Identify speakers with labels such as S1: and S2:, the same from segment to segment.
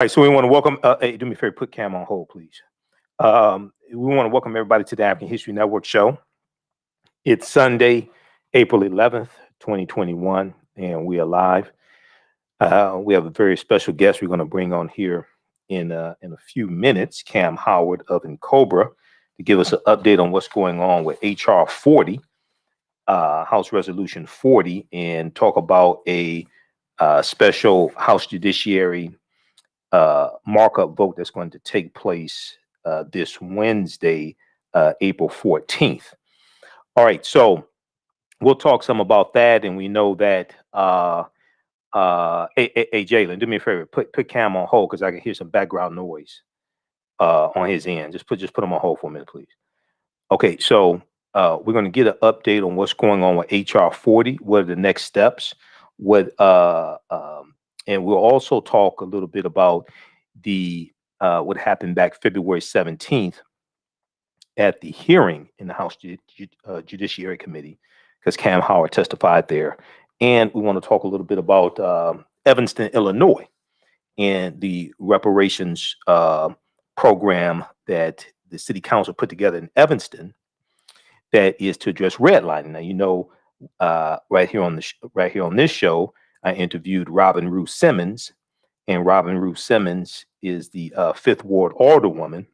S1: All right, so we want to welcome. Hey, do me a favor, put Cam on hold, please. We want to welcome everybody to the African History Network show. It's Sunday, April 11th, 2021, and we are live. We have a very special guest we're going to bring on here in a few minutes, Cam Howard of Cobra, to give us an update on what's going on with HR 40, House Resolution 40, and talk about a special House Judiciary markup vote that's going to take place this Wednesday, April 14th. All right, so we'll talk some about that, and we know that. Hey, Jalen, do me a favor, put Cam on hold because I can hear some background noise on his end. Just put him on hold for a minute, please. Okay, so we're going to get an update on what's going on with HR 40. What are the next steps? And we'll also talk a little bit about the what happened back February 17th at the hearing in the House Judiciary Committee, because Cam Howard testified there. And we want to talk a little bit about Evanston, Illinois, and the reparations program that the city council put together in Evanston that is to address redlining. Now, you know, right here on this show, I interviewed Robin Ruth Simmons, and Robin Ruth Simmons is the Fifth Ward alderwoman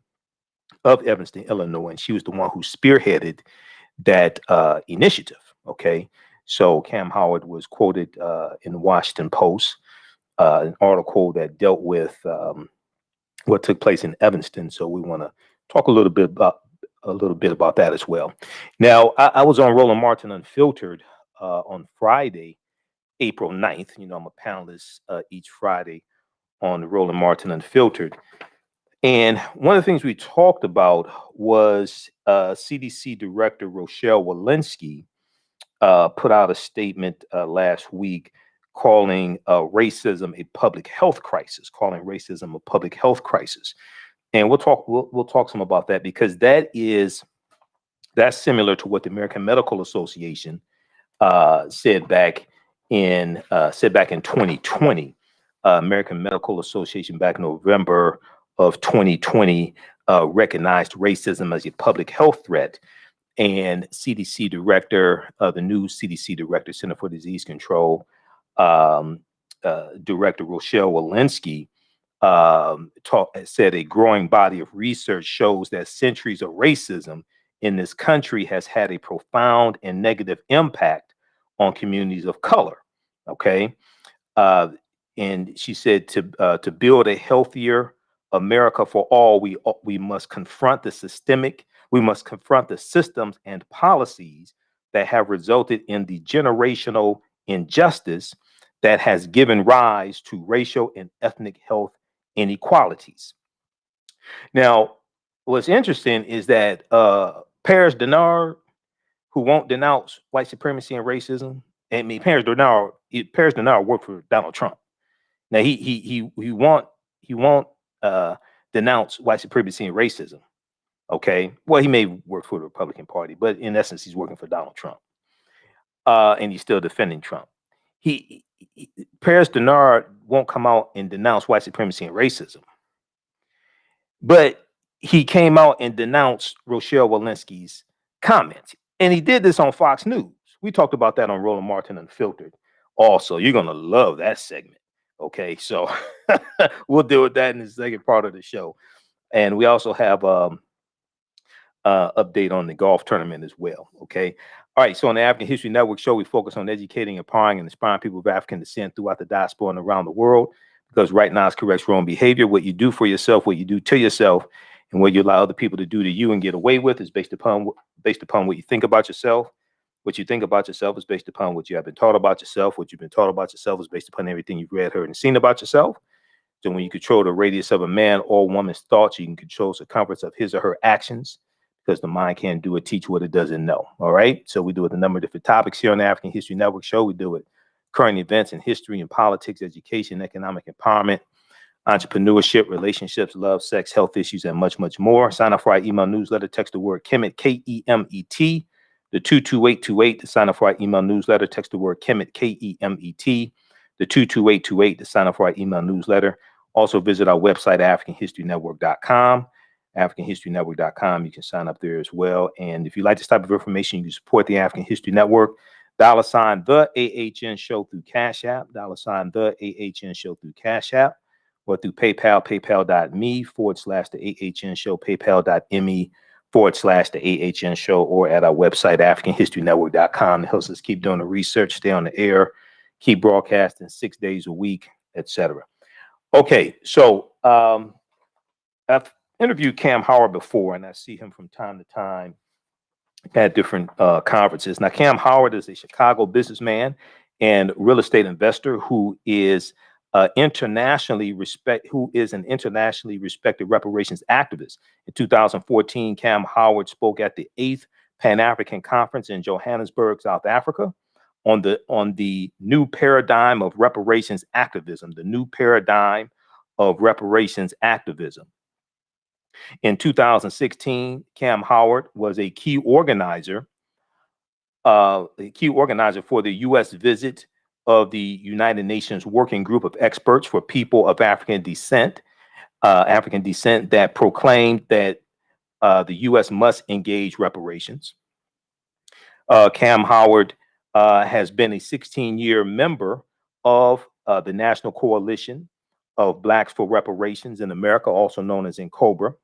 S1: of Evanston, Illinois, and she was the one who spearheaded that initiative. Okay, so Cam Howard was quoted in the Washington Post, an article that dealt with what took place in Evanston. So we want to talk a little bit about that as well. Now, I was on Roland Martin Unfiltered on Friday, April 9th. You know, I'm a panelist each Friday on the Roland Martin Unfiltered. And one of the things we talked about was CDC Director Rochelle Walensky put out a statement last week calling racism a public health crisis, And we'll talk some about that, because that's similar to what the American Medical Association said back in 2020. American Medical Association back in November of 2020 recognized racism as a public health threat. And CDC director, the new CDC director, Center for Disease Control, Director Rochelle Walensky, said a growing body of research shows that centuries of racism in this country has had a profound and negative impact on communities of color. Okay. And she said to build a healthier America for all, we must confront the systems and policies that have resulted in the generational injustice that has given rise to racial and ethnic health inequalities. Now, what's interesting is that Paris Denard, who won't denounce white supremacy and racism, Paris Denard worked for Donald Trump. Now he won't denounce white supremacy and racism. Okay, well, he may work for the Republican Party, but in essence, he's working for Donald Trump, and he's still defending Trump. Paris Denard won't come out and denounce white supremacy and racism, but he came out and denounced Rochelle Walensky's comments, and he did this on Fox News. We talked about that on Roland Martin Unfiltered. Also, you're gonna love that segment. Okay, so we'll deal with that in the second part of the show, and we also have update on the golf tournament as well. Okay. All right. So on the African History Network show, we focus on educating, empowering, and inspiring people of African descent throughout the diaspora and around the world. Because right now it's corrects wrong behavior. What you do for yourself, what you do to yourself, and what you allow other people to do to you and get away with is based upon what you think about yourself. What you think about yourself is based upon what you have been taught about yourself. What you've been taught about yourself is based upon everything you've read, heard, and seen about yourself. So when you control the radius of a man or woman's thoughts, you can control the circumference of his or her actions, because the mind can't do or teach what it doesn't know. All right. So we do it a number of different topics here on the African History Network show. We do it current events in history and politics, education, economic empowerment, entrepreneurship, relationships, love, sex, health issues, and much, much more. Sign up for our email newsletter. Text the word Kemet, Kemet, the 22828 to sign up for our email newsletter. Text the word Kemet, Kemet, the 22828 to sign up for our email newsletter. Also visit our website, AfricanHistoryNetwork.com. AfricanHistoryNetwork.com. You can sign up there as well. And if you like this type of information, you can support the African History Network. $ the AHN show through Cash App. $ the AHN show through Cash App, or through PayPal, paypal.me/the AHN show, paypal.me/the AHN show, or at our website, AfricanHistoryNetwork.com. It helps us keep doing the research, stay on the air, keep broadcasting 6 days a week, etc. Okay, so I've interviewed Kamm Howard before, and I see him from time to time at different conferences. Now, Kamm Howard is a Chicago businessman and real estate investor who is an internationally respected reparations activist. In 2014, Kamm Howard spoke at the 8th Pan-African Conference in Johannesburg, South Africa, on the new paradigm of reparations activism. The new paradigm of reparations activism. In 2016, Kamm Howard was a key organizer for the U.S. visit of the United Nations Working Group of Experts for People of African Descent that proclaimed that the U.S. must engage reparations. Kamm Howard has been a 16-year member of the National Coalition of Blacks for Reparations in America, also known as NCOBRA.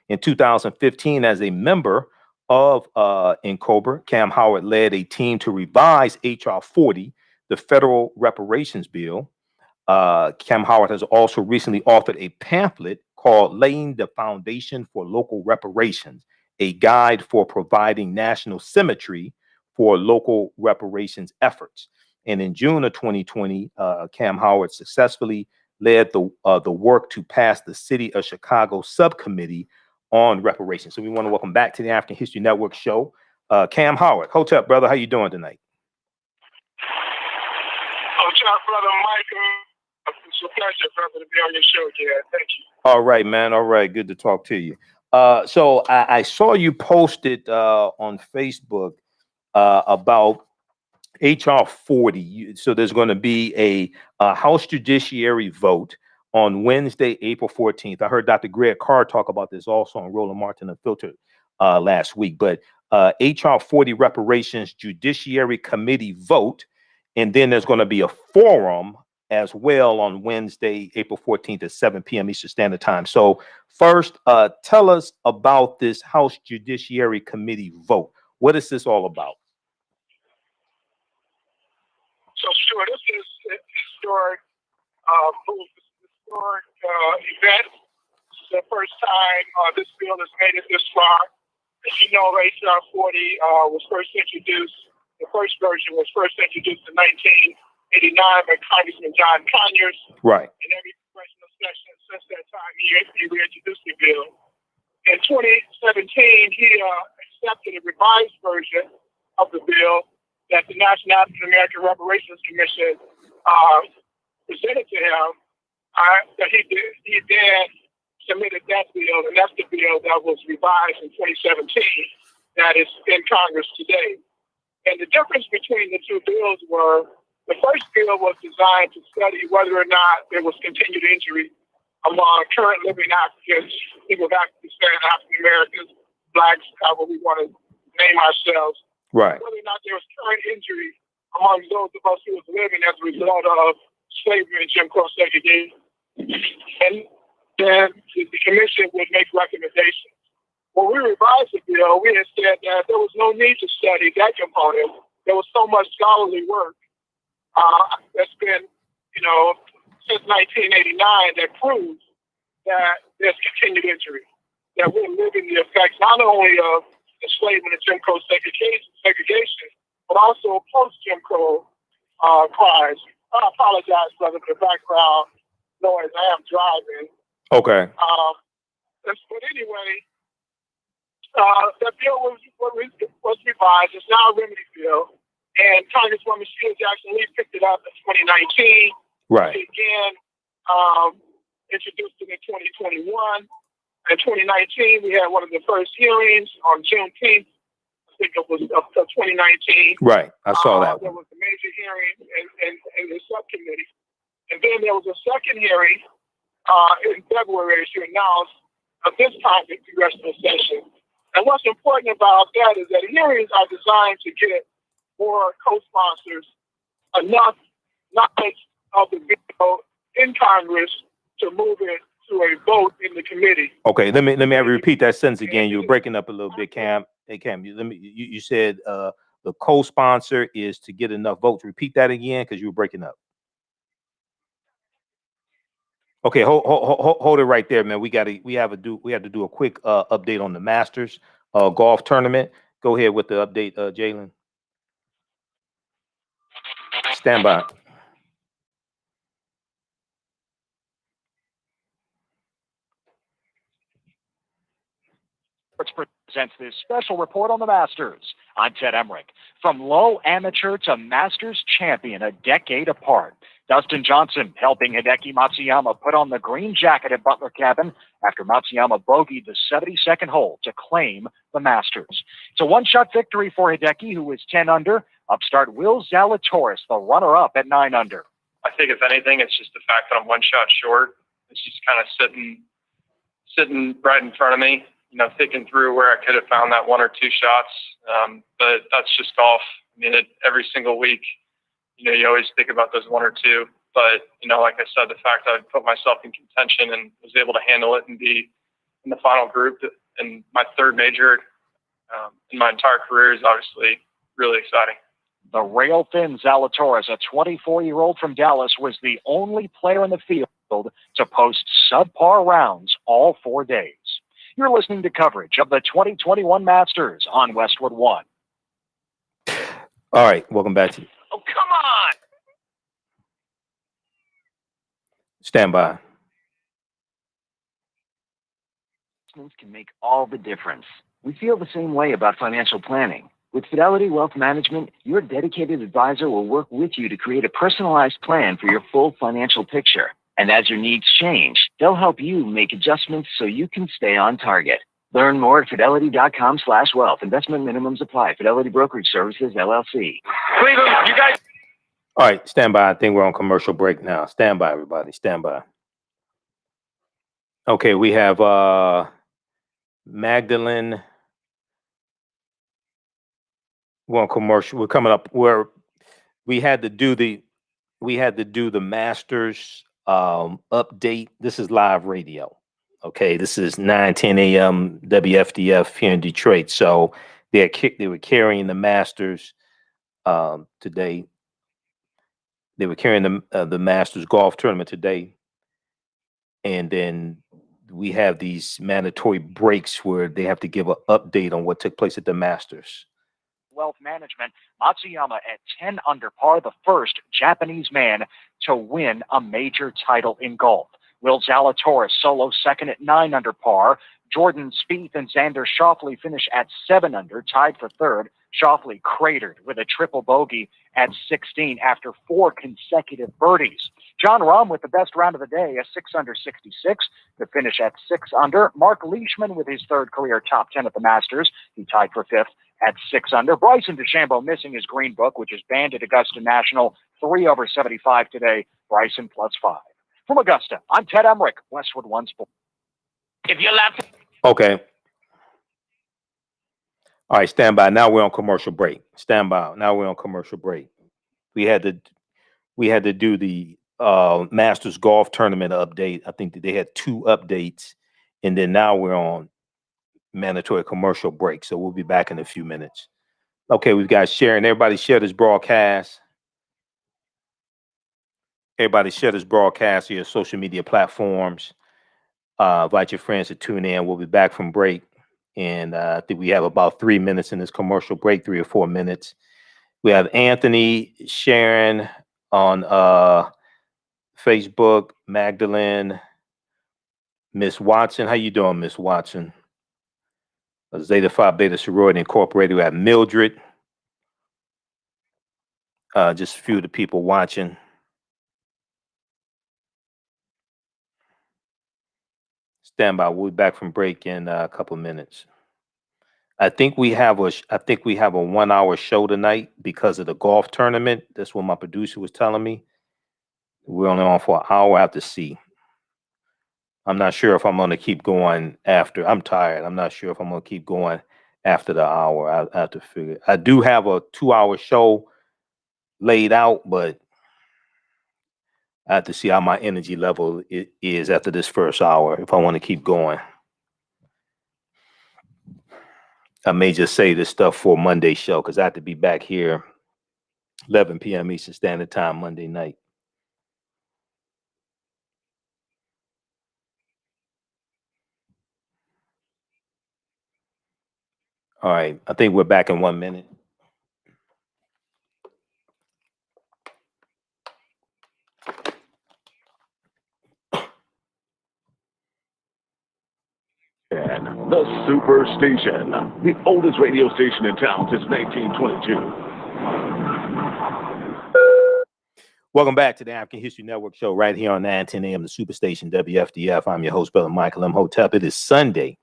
S1: In 2015, as a member of NCOBRA, Kamm Howard led a team to revise HR40, the federal reparations bill. Kamm Howard has also recently authored a pamphlet called Laying the Foundation for Local Reparations, a guide for providing national symmetry for local reparations efforts. And in June of 2020, Kamm Howard successfully led the work to pass the City of Chicago subcommittee on reparations. So we want to welcome back to the African History Network show, Kamm Howard. Hotep, brother, how you doing tonight?
S2: Hotep, brother Michael. It's a pleasure, brother, to be on your show again. Thank you.
S1: All right, man. All right. Good to talk to you. So I saw you posted on Facebook about HR40. So there's going to be a House Judiciary vote on Wednesday, April 14th. I heard Dr. Greg Carr talk about this also on Roland Martin Unfiltered last week. But HR40 Reparations Judiciary Committee vote, and then there's going to be a forum as well on Wednesday, April 14th at 7 p.m. Eastern Standard Time. So first, tell us about this House Judiciary Committee vote. What is this all about?
S2: So sure, this is a historic event. This is the first time this bill has made it this far. As you know, HR40 was first introduced, the first version was first introduced in 1989 by Congressman John Conyers.
S1: Right.
S2: In every congressional session since that time, he reintroduced the bill. In 2017, he accepted a revised version of the bill that the National African American Reparations Commission presented to him. That he then submitted that bill, and that's the bill that was revised in 2017 that is in Congress today. And the difference between the two bills were, the first bill was designed to study whether or not there was continued injury among current living Africans, people of African descent, African Americans, Blacks, however we want to name ourselves.
S1: Right.
S2: Whether or not there was current injury among those of us who was living as a result of slavery and Jim Crow segregation. And then the commission would make recommendations. When we revised the bill, we had said that there was no need to study that component. There was so much scholarly work that's been, since 1989 that proves that there's continued injury, that we're living the effects not only of enslavement and Jim Crow segregation, but also post-Jim Crow crimes. I apologize, brother, for the background noise. I am driving.
S1: Okay.
S2: But anyway, that bill was revised. It's now a remedy bill. And Congresswoman Sheila Jackson Lee picked it up in 2019.
S1: Right.
S2: She again introduced it in 2021. In 2019, we had one of the first hearings on Juneteenth. I think it was of 2019.
S1: Right. I saw that.
S2: There was a major hearing in the subcommittee. And then there was a second hearing in February to announce this time in congressional session. And what's important about that is that hearings are designed to get more co-sponsors enough knowledge of the bill in Congress to move it to a vote in the committee.
S1: Okay, let me have you repeat that sentence again. You were breaking up a little bit, Cam. Hey, Cam, you said the co-sponsor is to get enough votes. Repeat that again because you were breaking up. Okay, hold it right there, man. We have to do a quick update on the Masters golf tournament. Go ahead with the update, Jalen. Stand by.
S3: Presents this special report on the Masters. I'm Ted Emmerich. From low amateur to Masters champion a decade apart, Dustin Johnson helping Hideki Matsuyama put on the green jacket at Butler Cabin after Matsuyama bogeyed the 72nd hole to claim the Masters. It's a one-shot victory for Hideki, who was 10 under. Upstart Will Zalatoris, the runner-up at 9 under.
S4: I think if anything, it's just the fact that I'm one shot short. It's just kind of sitting right in front of me, you know, thinking through where I could have found that one or two shots. But that's just golf. I mean, every single week, you know, you always think about those one or two. But, you know, like I said, the fact that I put myself in contention and was able to handle it and be in the final group in my third major in my entire career is obviously really exciting.
S3: The rail-thin Zalatoris, a 24-year-old from Dallas, was the only player in the field to post subpar rounds all 4 days. You're listening to coverage of the 2021 Masters on Westwood One.
S1: All right, welcome back to you.
S3: Oh, come on!
S1: Stand by.
S5: Can make all the difference. We feel the same way about financial planning. With Fidelity Wealth Management, your dedicated advisor will work with you to create a personalized plan for your full financial picture. And as your needs change, they'll help you make adjustments so you can stay on target. Learn more at fidelity.com/wealth. Investment minimums apply. Fidelity Brokerage Services, LLC.
S3: Cleveland, you guys.
S1: All right, stand by. I think we're on commercial break now. Stand by, everybody. Stand by. Okay, we have Magdalene. We're on commercial. We're coming up where we had to do the Masters update. This is live radio. Okay, this is 9:10 a.m. WFDF here in Detroit. So they were carrying the Masters today. They were carrying the Masters golf tournament today, and then we have these mandatory breaks where they have to give an update on what took place at the Masters.
S3: Wealth Management, Matsuyama at 10 under par, the first Japanese man to win a major title in golf. Will Zalatoris solo second at 9 under par. Jordan Spieth and Xander Schauffele finish at 7 under, tied for third. Schauffele cratered with a triple bogey at 16 after 4 consecutive birdies. John Rahm with the best round of the day, a 6 under 66 to finish at 6 under. Mark Leishman with his third career top 10 at the Masters. He tied for 5th at 6 under. Bryson DeChambeau missing his green book, which is banned at Augusta National. 3 over 75 today. Bryson +5. From Augusta, I'm Ted Emmerich, Westwood One Sports. If you left.
S1: Okay. All right, stand by. Now we're on commercial break. Stand by. Now we're on commercial break. We had to do the Masters golf tournament update. I think that they had 2 updates, and then now we're on mandatory commercial break. So we'll be back in a few minutes. Okay, we've got sharing. Everybody share this broadcast. Everybody share this broadcast to your social media platforms. Invite your friends to tune in. We'll be back from break. And I think we have about 3 minutes in this commercial break, 3 or 4 minutes. We have Anthony, Sharon on Facebook, Magdalene, Miss Watson. How you doing, Miss Watson? Zeta Phi Beta Sorority Incorporated. We have Mildred. Just a few of the people watching. Stand by. We'll be back from break in a couple of minutes. I think we have a 1-hour show tonight because of the golf tournament. That's what my producer was telling me. We're only on for an hour. I have to see. I'm not sure if I'm going to keep going after. I'm tired. I'm not sure if I'm going to keep going after the hour. I have to figure. I do have a 2-hour show laid out, but I have to see how my energy level is after this first hour if I want to keep going. I may just say this stuff for Monday show because I have to be back here 11 p.m. Eastern Standard Time Monday night. All right. I think we're back in 1 minute.
S6: And the Superstation, the oldest radio station in town since 1922.
S1: Welcome back to the African History Network show right here on 910 AM, the Superstation WFDF. I'm your host, Brother Michael M. Hotep. It is Sunday,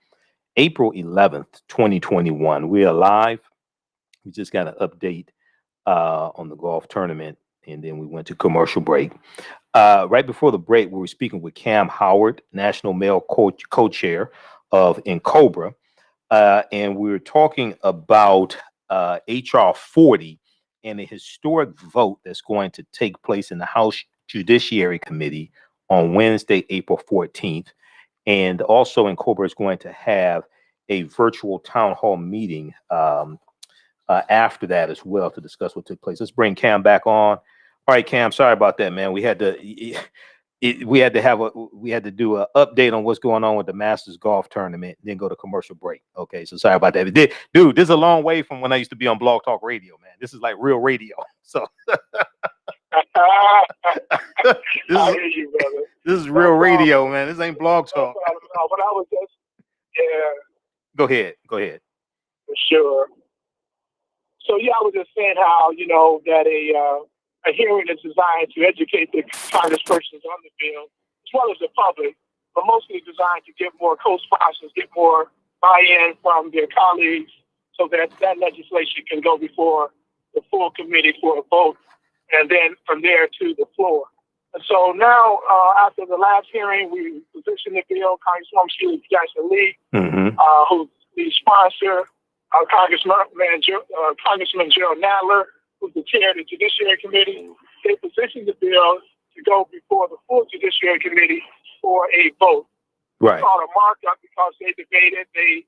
S1: April 11th, 2021. We are live. We just got an update on the golf tournament, and then we went to commercial break. Right before the break, we were speaking with Kamm Howard, National Male Co-Chair of NCOBRA, and we were talking about HR40 and a historic vote that's going to take place in the House Judiciary Committee on Wednesday, April 14th. And also NCOBRA is going to have a virtual town hall meeting after that as well to discuss what took place. Let's bring Kamm back on. All right, Kamm, sorry about that, man. We had to do an update on what's going on with the Masters golf tournament, then go to commercial break. Okay, so sorry about that. Dude, this is a long way from when I used to be on Blog Talk Radio, man. This is like real radio. So this is real radio, man. This ain't Blog Talk.
S2: But I was just, yeah.
S1: Go ahead.
S2: For sure. So yeah, I was just saying how, that a hearing is designed to educate the congresspersons on the bill, as well as the public, but mostly designed to get more co-sponsors, get more buy-in from their colleagues, so that legislation can go before the full committee for a vote, and then from there to the floor. And so now, after the last hearing, we positioned the bill. Congresswoman Sheila Jackson-Lee, who's the sponsor, Congressman Gerald Nadler, who's the chair of the Judiciary Committee. They positioned the bill to go before the full Judiciary Committee for a vote.
S1: Right.
S2: It's called a markup because they debated, they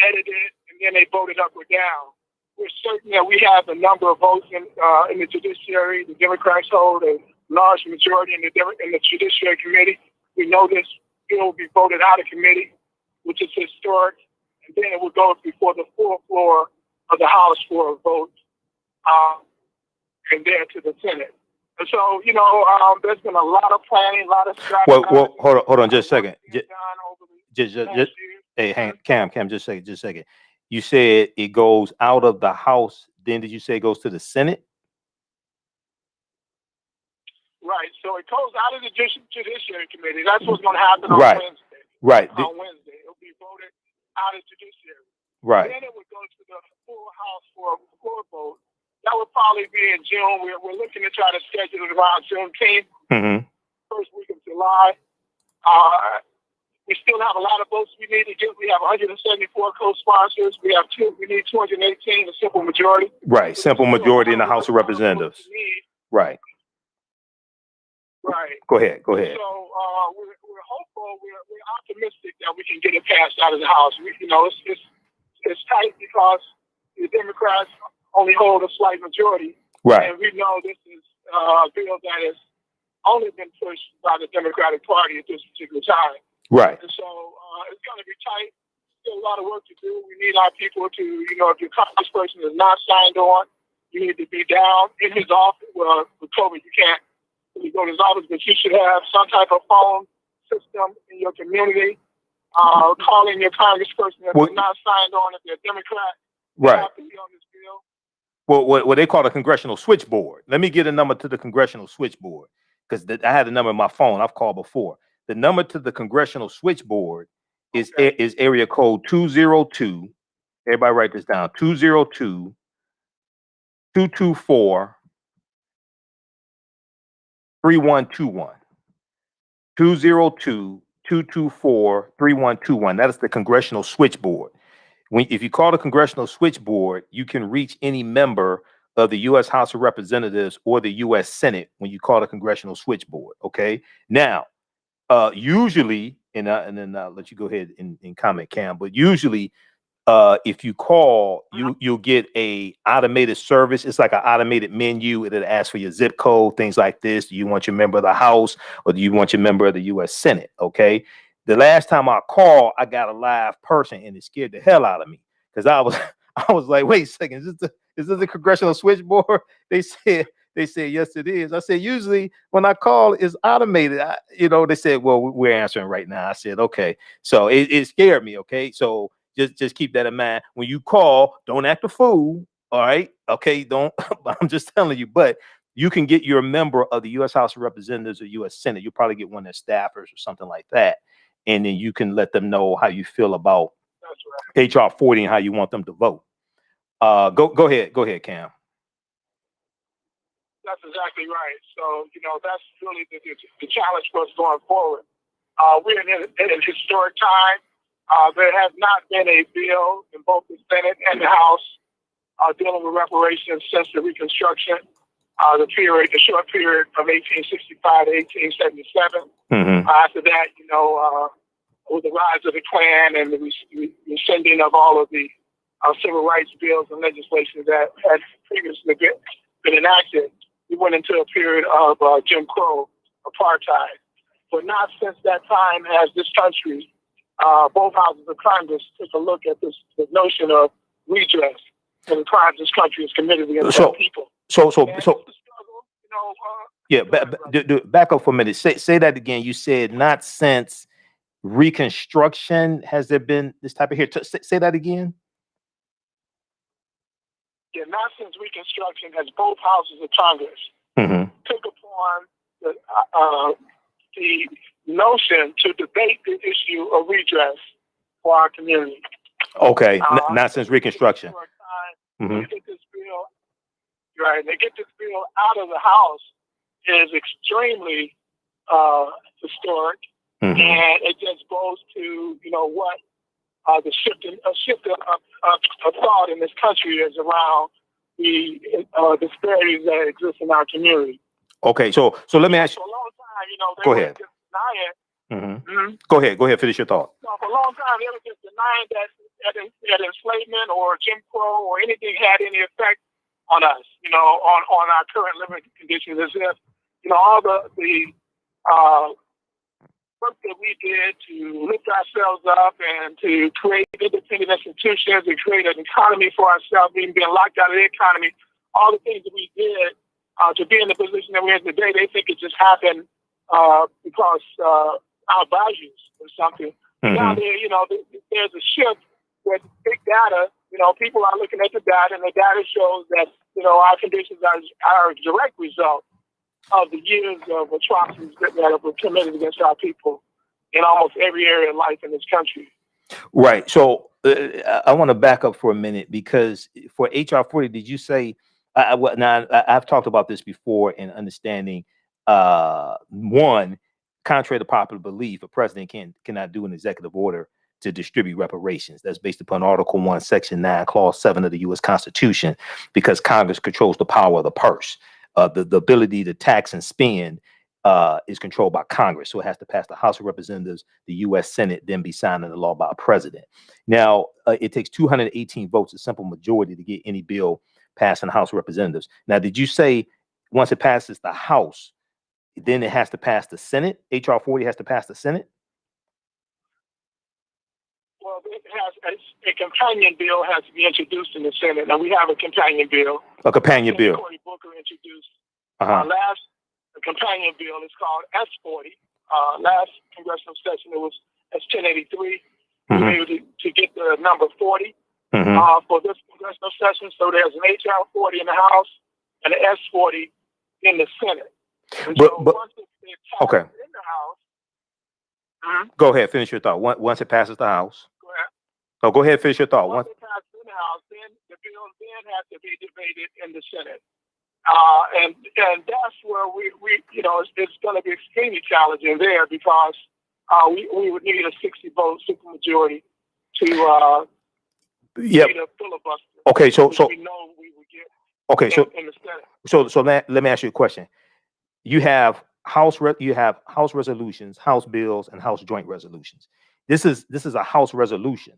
S2: edited, and then they voted up or down. We're certain that we have a number of votes in the Judiciary. The Democrats hold a large majority in the Judiciary Committee. We know this bill will be voted out of committee, which is historic. And then it will go before the full floor of the House for a vote, and then to the Senate. And so, there's been a lot of planning, a lot of strategy.
S1: Well, hold on, just a second. Hey, Kamm, just a second. You said it goes out of the House. Then did you say it goes to the Senate?
S2: Right. So it goes out of the Judiciary Committee. That's what's going to happen on Wednesday.
S1: Right.
S2: On Wednesday, it'll be voted out of Judiciary.
S1: Right.
S2: Then it would go to the full House for a floor vote. That would probably be in June. We're looking to try to schedule it around Juneteenth, first week of July. We still have a lot of votes we need to get. We have 174 co-sponsors. We need 218, a simple majority.
S1: Right, simple majority in the House of Representatives. Right.
S2: Right.
S1: Go ahead.
S2: So we're hopeful. We're optimistic that we can get it passed out of the House. It's tight because the Democrats only hold a slight majority.
S1: Right.
S2: And we know this is a bill that has only been pushed by the Democratic Party at this particular time.
S1: Right.
S2: And so it's going to be tight. Still a lot of work to do. We need our people to, if your congressperson is not signed on, you need to be down in his office. Well, with COVID, you can't really go to his office, but you should have some type of phone system in your community. Calling your congressperson if they're not signed on, if they're a Democrat.
S1: Right.
S2: Have to be on this bill.
S1: Well, what they call a congressional switchboard. Let me get a number to the congressional switchboard because I had a number in my phone. I've called before. The number to the congressional switchboard is area code 202. Everybody write this down. 202-224-2221. 202-224-3121. That is the congressional switchboard. If you call the congressional switchboard, you can reach any member of the U.S. House of Representatives or the U.S. Senate when you call the congressional switchboard. Okay. Now, usually, and then I'll let you go ahead and comment, Cam, but usually, if you call, you'll get a automated service. It's like an automated menu. It'll ask for your zip code, things like this. Do you want your member of the House or do you want your member of the U.S. Senate? Okay. The last time I called, I got a live person and it scared the hell out of me because I was like, wait a second, is this the congressional switchboard? They said yes, it is. I said usually when I call, it's automated. They said, well, we're answering right now. I said okay. So it scared me. Okay, so just keep that in mind when you call. Don't act a fool. All right. Okay. Don't. I'm just telling you. But you can get your member of the U.S. House of Representatives or U.S. Senate. You'll probably get one of their staffers or something like that, and then you can let them know how you feel about HR40 and how you want them to vote. Go ahead, Cam.
S2: That's exactly right. So, that's really the challenge for us going forward. We're in a historic time. There has not been a bill in both the Senate and the House dealing with reparations since the Reconstruction, the short period from 1865 to 1877. After that, with the rise of the Klan and the rescinding of all of the civil rights bills and legislation that had previously been enacted, we went into a period of Jim Crow, apartheid. But not since that time has this country, both houses of Congress, took a look at the notion of redress and the crimes this country is committed against our people.
S1: Back up for a minute. Say that again. You said not since Reconstruction has there been this type of here. Say that again.
S2: Yeah, not since Reconstruction has both houses of Congress took upon the notion to debate the issue of redress for our community.
S1: Okay, not since Reconstruction.
S2: They get this bill, right? They get this bill out of the House is extremely historic, and it just goes to what the shift of thought in this country is around the disparities that exist in our community.
S1: Okay, so let me ask you.
S2: For a long time, they
S1: go
S2: were
S1: ahead.
S2: just denying.
S1: Go ahead. Finish your thought.
S2: No, for a long time, they were just denying that enslavement or Jim Crow or anything had any effect on us. On our current living conditions, as if all the work that we did to lift ourselves up and to create independent institutions and create an economy for ourselves, even being locked out of the economy, all the things that we did to be in the position that we're in today, they think it just happened because our values or something. Now, there's a shift with big data. People are looking at the data, and the data shows that, our conditions are a direct result of the years of atrocities that were committed against our people in almost every area of life in this country.
S1: Right. So I want to back up for a minute because for HR40, did you say, now I've talked about this before in understanding, one, contrary to popular belief, a president cannot do an executive order to distribute reparations. That's based upon Article 1, Section 9, Clause 7 of the U.S. Constitution, because Congress controls the power of the purse. The ability to tax and spend is controlled by Congress. So it has to pass the House of Representatives, the U.S. Senate, then be signed into law by a president. Now, it takes 218 votes, a simple majority, to get any bill passed in the House of Representatives. Now, did you say once it passes the House, then it has to pass the Senate? HR40 has to pass the Senate?
S2: Well, it has a companion bill has to be introduced in the Senate. Now, we have a companion bill.
S1: A companion bill.
S2: Cory Booker introduced last companion bill. It's called S40. Last congressional session, it was S1083. We were able to get the number 40 for this congressional session. So there's an HR40 in the House and an S40 in the Senate.
S1: But
S2: once it's passed in the House,
S1: go ahead, finish your thought. Once it passes the House.
S2: Go ahead.
S1: Oh, go ahead, finish your thought.
S2: Once it passes in the House, then the bill then has to be debated in the Senate. And that's where we you know, it's going to be extremely challenging there because we would need a 60-vote supermajority to
S1: Yep.
S2: need a filibuster.
S1: Okay, so
S2: which we know we would get
S1: okay,
S2: in the Senate.
S1: so let me ask you a question. You have House resolutions, House bills, and House joint resolutions. This is a House resolution.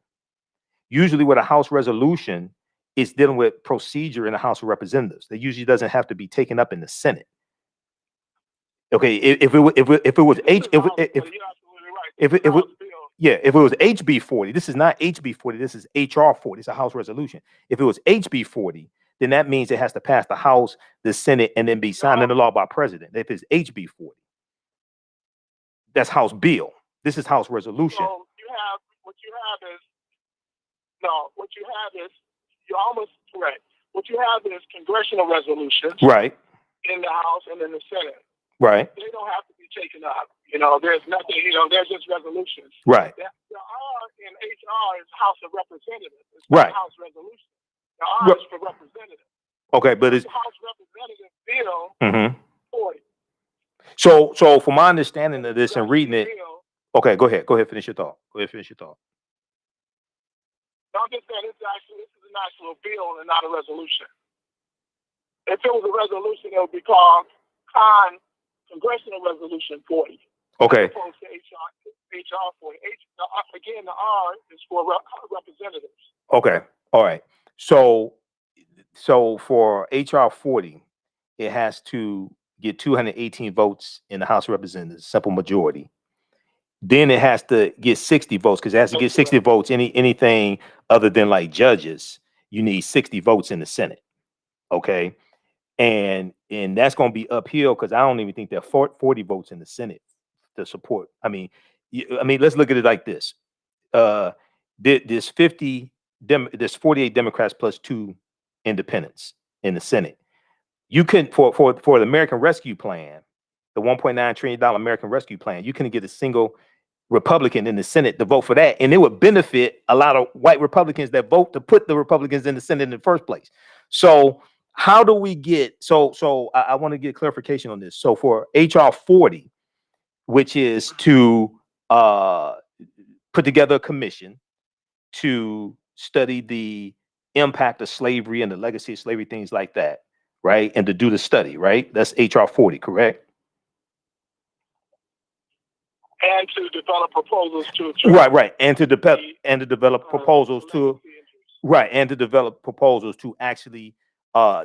S1: Usually, with a House resolution, it's dealing with procedure in the House of Representatives. That usually doesn't have to be taken up in the Senate. Okay, if it was if it was HB40, this is not HB40, this is HR40, it's a House resolution. If it was HB40, then that means it has to pass the House, the Senate, and then be signed into law by President. If it's HB40, that's House bill. This is House resolution.
S2: So what you have is, you're almost correct. What you have is congressional resolutions,
S1: right,
S2: in the House and in the Senate.
S1: Right.
S2: They don't have to be taken up. You know, there's nothing, you know, they're just resolutions.
S1: Right.
S2: The R in HR is House of Representatives. It's
S1: right.
S2: not House resolution. The R is for representative.
S1: Okay, but it's
S2: House Representative Bill 40.
S1: So from my understanding of this and reading it, okay, go ahead, finish your thought. No, I'm
S2: just saying this is an actual bill and not a resolution. If it was a resolution, it would be called Congressional Resolution 40.
S1: Okay.
S2: As opposed to HR 40. Again, the R is for representatives.
S1: Okay. All right. So for HR 40, it has to get 218 votes in the House of Representatives, simple majority. Then it has to get 60 votes because it has to get 60 votes. Anything other than like judges, you need 60 votes in the Senate. Okay. And that's going to be uphill because I don't even think there are 40 votes in the Senate to support. I mean, let's look at it like this. There's 48 Democrats plus 2 independents in the Senate. You can for the American Rescue Plan, the $1.9 trillion American Rescue Plan, you couldn't get a single Republican in the Senate to vote for that, and it would benefit a lot of white Republicans that vote to put the Republicans in the Senate in the first place. So how do we get I want to get clarification on this. So for HR 40, which is to put together a commission to study the impact of slavery and the legacy of slavery, things like that, right? And to do the study, right? That's HR 40, correct?
S2: And to develop proposals to
S1: right, and to develop proposals to actually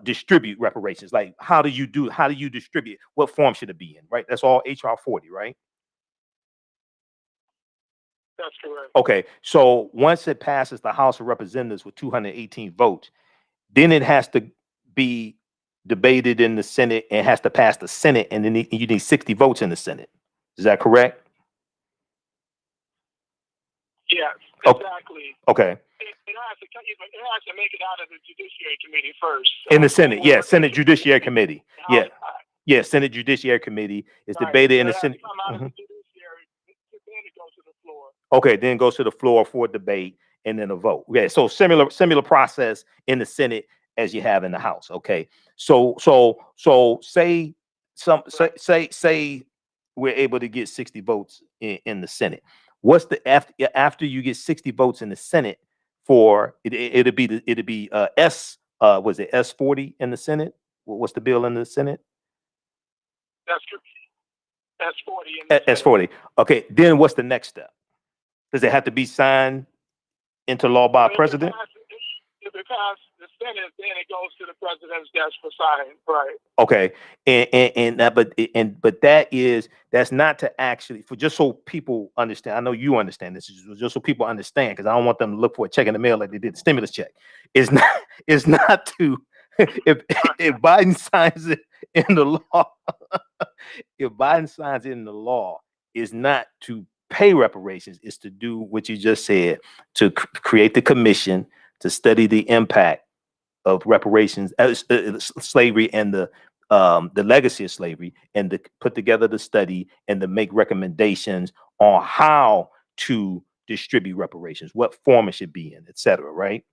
S1: distribute reparations. Like how do you distribute? What form should it be in? Right, that's all HR 40, right?
S2: That's correct.
S1: Okay, so once it passes the House of Representatives with 218 votes, then it has to be debated in the Senate and has to pass the Senate, and then you need 60 votes in the Senate. Is that correct?
S2: Yes, exactly.
S1: Okay.
S2: It has to make it out of the Judiciary Committee first.
S1: In the Senate, yeah, Senate Judiciary Committee. Yeah, Senate Judiciary Committee is debated in the Senate.
S2: Come out of the Judiciary, then it goes to the floor.
S1: Okay, then it goes to the floor for debate and then a vote. Yeah, so similar process in the Senate as you have in the House. Okay, so say we're able to get 60 votes in the Senate. What's the after you get 60 votes in the Senate for it? It'd be was it S40 in the Senate? What's the bill in the Senate?
S2: That's S40.
S1: S40. Okay, then what's the next step? Does it have to be signed into law by a president?
S2: If it passes the Senate, then it goes to the president's desk for signing. Right.
S1: Okay, but that's not to actually, for just so people understand. I know you understand this, just so people understand, because I don't want them to look for a check in the mail like they did the stimulus check. It's not to if Biden signs it in the law. If Biden signs it in the law, is not to pay reparations. Is to do what you just said, to create the commission to study the impact of reparations, slavery, and the legacy of slavery, and to put together the study and to make recommendations on how to distribute reparations, what form it should be in, etc. Right?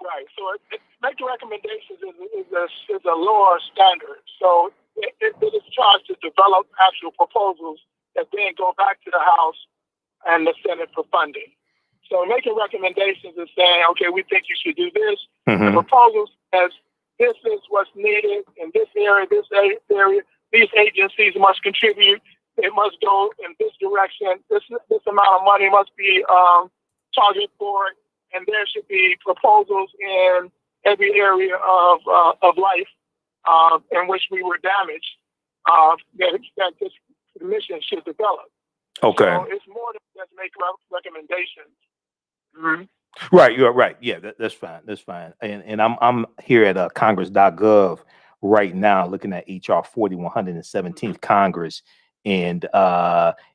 S2: Right. So making recommendations is a lower standard. So it is charged to develop actual proposals that then go back to the House and the Senate for funding. So making recommendations is saying, okay, we think you should do this. The proposals as this is what's needed in this area, these agencies must contribute. It must go in this direction. This amount of money must be targeted for it. And there should be proposals in every area of life in which we were damaged that this commission should develop.
S1: Okay.
S2: So it's more than just make recommendations. Mm-hmm.
S1: Right, you're right. Yeah, that's fine. That's fine. And I'm here at Congress.gov right now, looking at HR40 117th Congress, and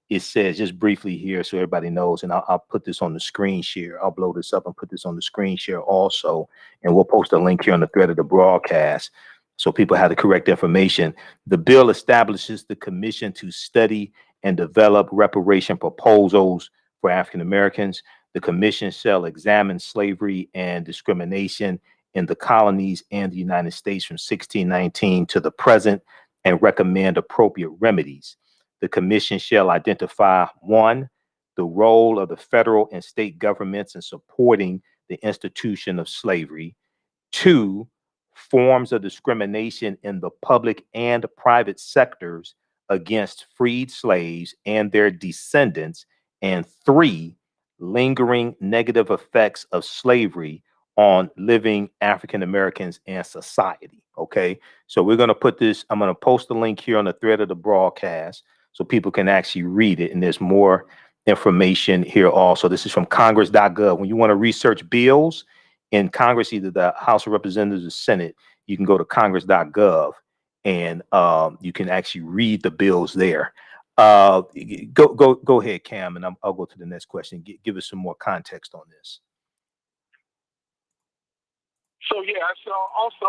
S1: it says just briefly here, so everybody knows. And I'll put this on the screen share. I'll blow this up and put this on the screen share also, and we'll post a link here on the thread of the broadcast, so people have the correct information. The bill establishes the commission to study and develop reparation proposals for African Americans. The commission shall examine slavery and discrimination in the colonies and the United States from 1619 to the present and recommend appropriate remedies. The commission shall identify, 1, the role of the federal and state governments in supporting the institution of slavery; 2, forms of discrimination in the public and private sectors against freed slaves and their descendants; and 3, lingering negative effects of slavery on living African Americans and society. Okay, so we're going to put this, I'm going to post the link here on the thread of the broadcast so people can actually read it. And there's more information here also. This is from Congress.gov. When you want to research bills in Congress, either the House of Representatives or Senate, you can go to Congress.gov and you can actually read the bills there. Go ahead, Cam, and I'll go to the next question. Give us some more context on this.
S2: So yeah, so also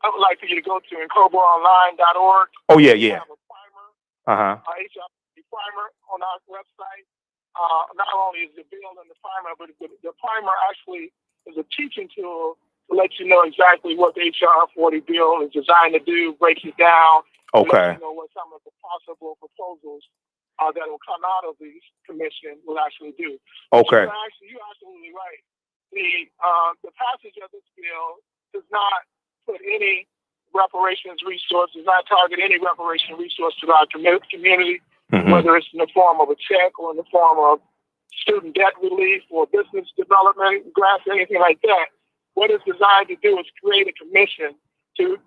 S2: I would like for you to go to incobraonline.org.
S1: Oh yeah.
S2: We have a primer, HR40 primer on our website. Not only is the bill and the primer, but the primer actually is a teaching tool to let you know exactly what the HR40 bill is designed to do, breaks it down.
S1: Okay.
S2: Let you know what some of the possible proposals that will come out of the commission will actually do.
S1: Okay.
S2: You're absolutely right. The passage of this bill does not put any reparations resource, does not target any reparation resource to our community, whether it's in the form of a check or in the form of student debt relief or business development grants, anything like that. What it's designed to do is create a commission to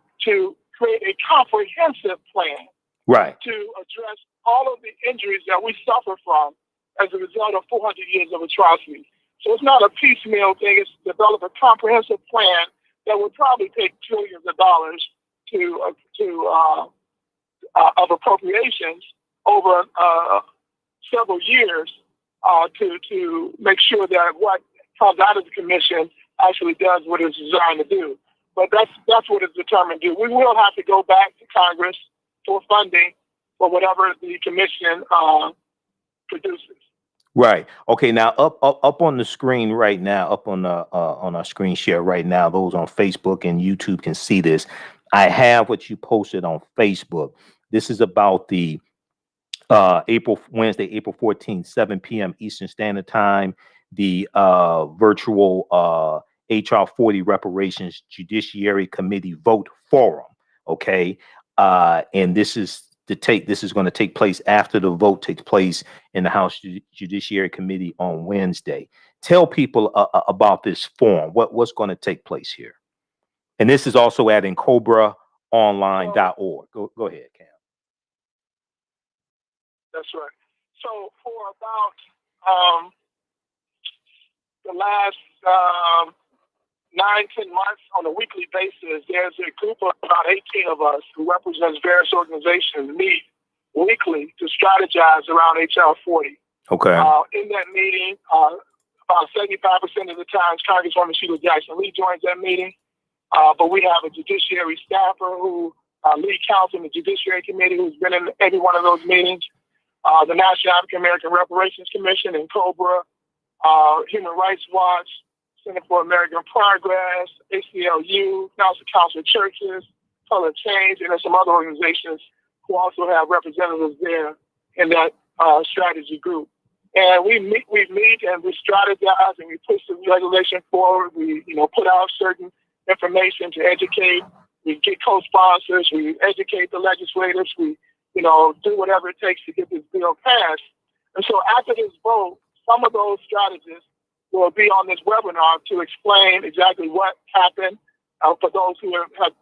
S2: create a comprehensive plan,
S1: right,
S2: to address all of the injuries that we suffer from as a result of 400 years of atrocities. So it's not a piecemeal thing. It's to develop a comprehensive plan that would probably take trillions of dollars of appropriations over several years to make sure that what comes out of the commission actually does what it's designed to do. But that's what it's determined to do. We will have to go back to Congress for funding for whatever the commission produces.
S1: Right. Okay. Now, up on the screen right now, up on our screen share right now, those on Facebook and YouTube can see this. I have what you posted on Facebook. This is about the Wednesday, April 14th, 7 p.m. Eastern Standard Time, the virtual HR40 Reparations Judiciary Committee Vote Forum. Okay. And this is going to take place after the vote takes place in the House Judiciary Committee on Wednesday. Tell people about this forum. What's going to take place here? And this is also at incobraonline.org. Go ahead, Cam.
S2: That's right. So for about the last 9-10 months on a weekly basis, there's a group of about 18 of us who represents various organizations meet weekly to strategize around HR40.
S1: Okay.
S2: In that meeting, about 75% of the times, Congresswoman Sheila Jackson-Lee joins that meeting. But we have a judiciary staffer who lead counsel in the Judiciary Committee who's been in every one of those meetings. The National African American Reparations Commission and COBRA, Human Rights Watch, Center for American Progress, ACLU, Council of Churches, Color Change, and there's some other organizations who also have representatives there in that strategy group. And we meet and we strategize and we push the regulation forward. We, put out certain information to educate. We get co-sponsors. We educate the legislators. We, do whatever it takes to get this bill passed. And so after this vote, some of those strategists will be on this webinar to explain exactly what happened for those who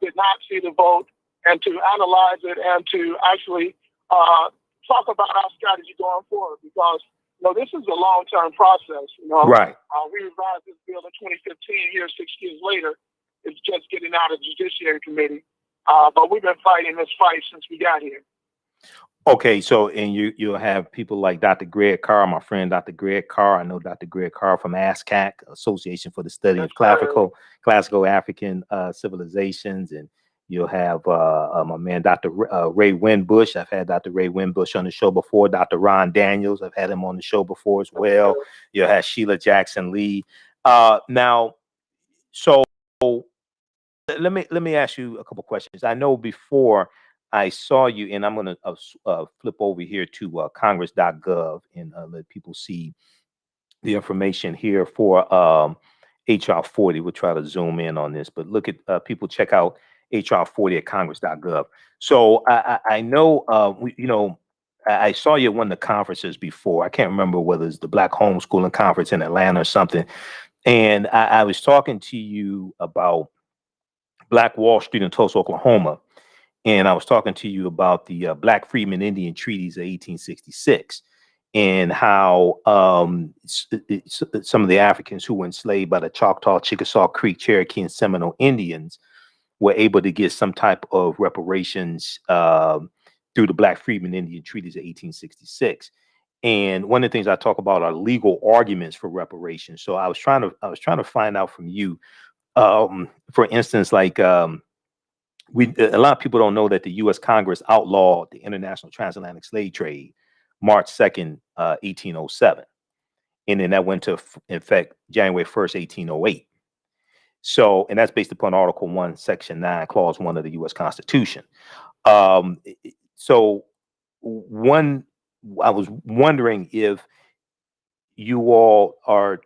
S2: did not see the vote, and to analyze it and to actually talk about our strategy going forward. Because this is a long-term process.
S1: Right.
S2: We revised this bill in 2015. Here, 6 years later, it's just getting out of the Judiciary Committee. But we've been fighting this fight since we got here.
S1: Okay, so and you'll have people like Dr. Greg Carr, my friend Dr. Greg Carr. I know Dr. Greg Carr from ASCAC, Association for the Study of Classical African Civilizations, and you'll have my man Dr. Ray Winbush. I've had Dr. Ray Winbush on the show before. Dr. Ron Daniels, I've had him on the show before as well. You'll have Sheila Jackson Lee. Now, so let me ask you a couple questions. I know before I saw you, and I'm going to flip over here to congress.gov and let people see the information here for HR40. We'll try to zoom in on this, but look at people check out HR40 at congress.gov. So I know, I saw you at one of the conferences before. I can't remember whether it's the Black Homeschooling Conference in Atlanta or something. And I was talking to you about Black Wall Street in Tulsa, Oklahoma. And I was talking to you about the Black Freedmen Indian Treaties of 1866 and how some of the Africans who were enslaved by the Choctaw, Chickasaw, Creek, Cherokee, and Seminole Indians were able to get some type of reparations through the Black Freedmen Indian Treaties of 1866. And one of the things I talk about are legal arguments for reparations. So I was trying to find out from you, for instance, like a lot of people don't know that the U.S. Congress outlawed the international transatlantic slave trade March 2nd, 1807. And then that went into effect January 1st, 1808. So, and that's based upon Article 1, Section 9, Clause 1 of the U.S. Constitution. So I was wondering if you all are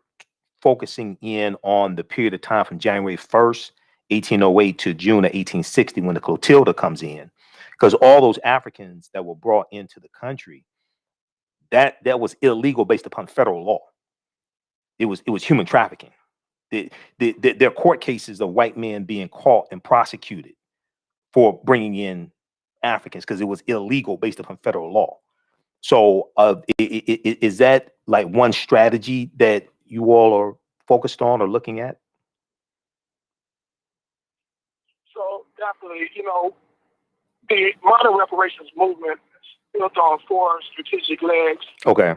S1: focusing in on the period of time from January 1st, 1808 to June of 1860 when the Clotilda comes in, because all those Africans that were brought into the country, that was illegal based upon federal law. It was human trafficking. Their court cases of white men being caught and prosecuted for bringing in Africans because it was illegal based upon federal law. So is that like one strategy that you all are focused on or looking at?
S2: So definitely, the modern reparations movement is built on 4 strategic legs.
S1: Okay.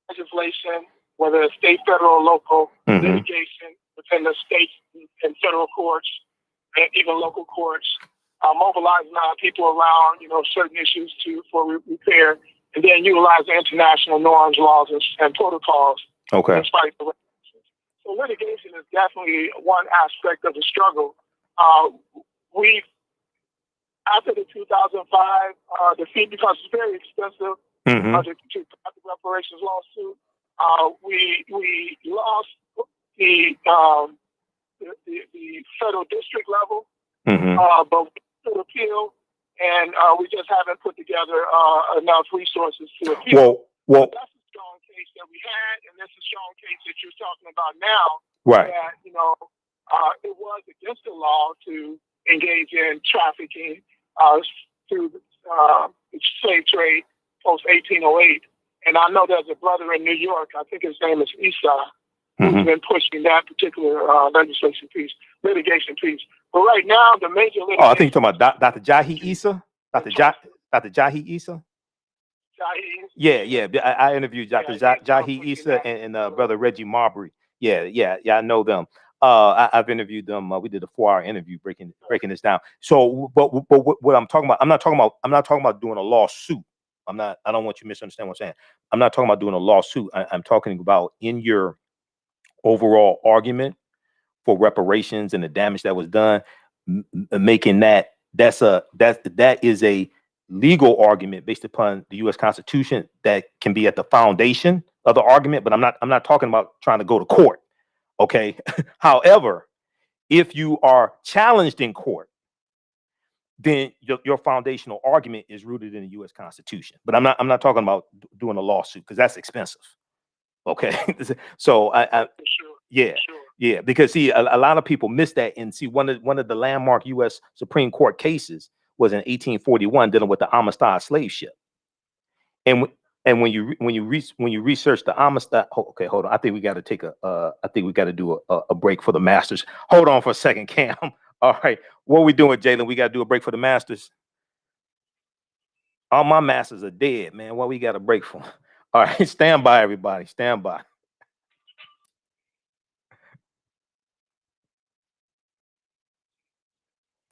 S2: Legislation, whether it's state, federal, local, litigation within the state and federal courts, and even local courts, mobilizing our people around, certain issues for repair, and then utilize international norms, laws, and protocols.
S1: Okay.
S2: So litigation is definitely one aspect of the struggle. After the 2005 defeat, because it's very expensive, the reparations lawsuit, we lost the federal district level, but we could appeal, and we just haven't put together enough resources to appeal.
S1: Well,
S2: that's a strong case that we had, and that's a strong case that you're talking about now.
S1: Right.
S2: That it was against the law to engage in trafficking through the slave trade post 1808. And I know there's a brother in New York, I think his name is Issa, who's been pushing that particular litigation piece. But right now, the major litigation...
S1: Oh, I think you're talking about Dr. Jahi Issa? Dr. Jahi Issa? Yeah. I interviewed Dr. Jahi Issa and brother Reggie Marbury. Yeah, I know them. I've interviewed them. We did a 4-hour interview breaking this down. So, but what I'm talking about, I'm not talking about doing a lawsuit. I don't want you to misunderstand what I'm saying. I'm not talking about doing a lawsuit. I'm talking about in your overall argument for reparations and the damage that was done, making that is a legal argument based upon the U.S. Constitution that can be at the foundation of the argument. But I'm not talking about trying to go to court. Okay. However, if you are challenged in court, then your foundational argument is rooted in the U.S. Constitution. But I'm not talking about doing a lawsuit because that's expensive. Okay. So yeah, because see, a lot of people miss that. And see, one of the landmark U.S. Supreme Court cases was in 1841 dealing with the Amistad slave ship. And when you research the Amistad, okay, hold on. I think we got to do a break for the Masters. Hold on for a second, Cam. All right, what are we doing, Jalen? We got to do a break for the Masters. All my Masters are dead, man. What we got a break for? All right, stand by, everybody. Stand by.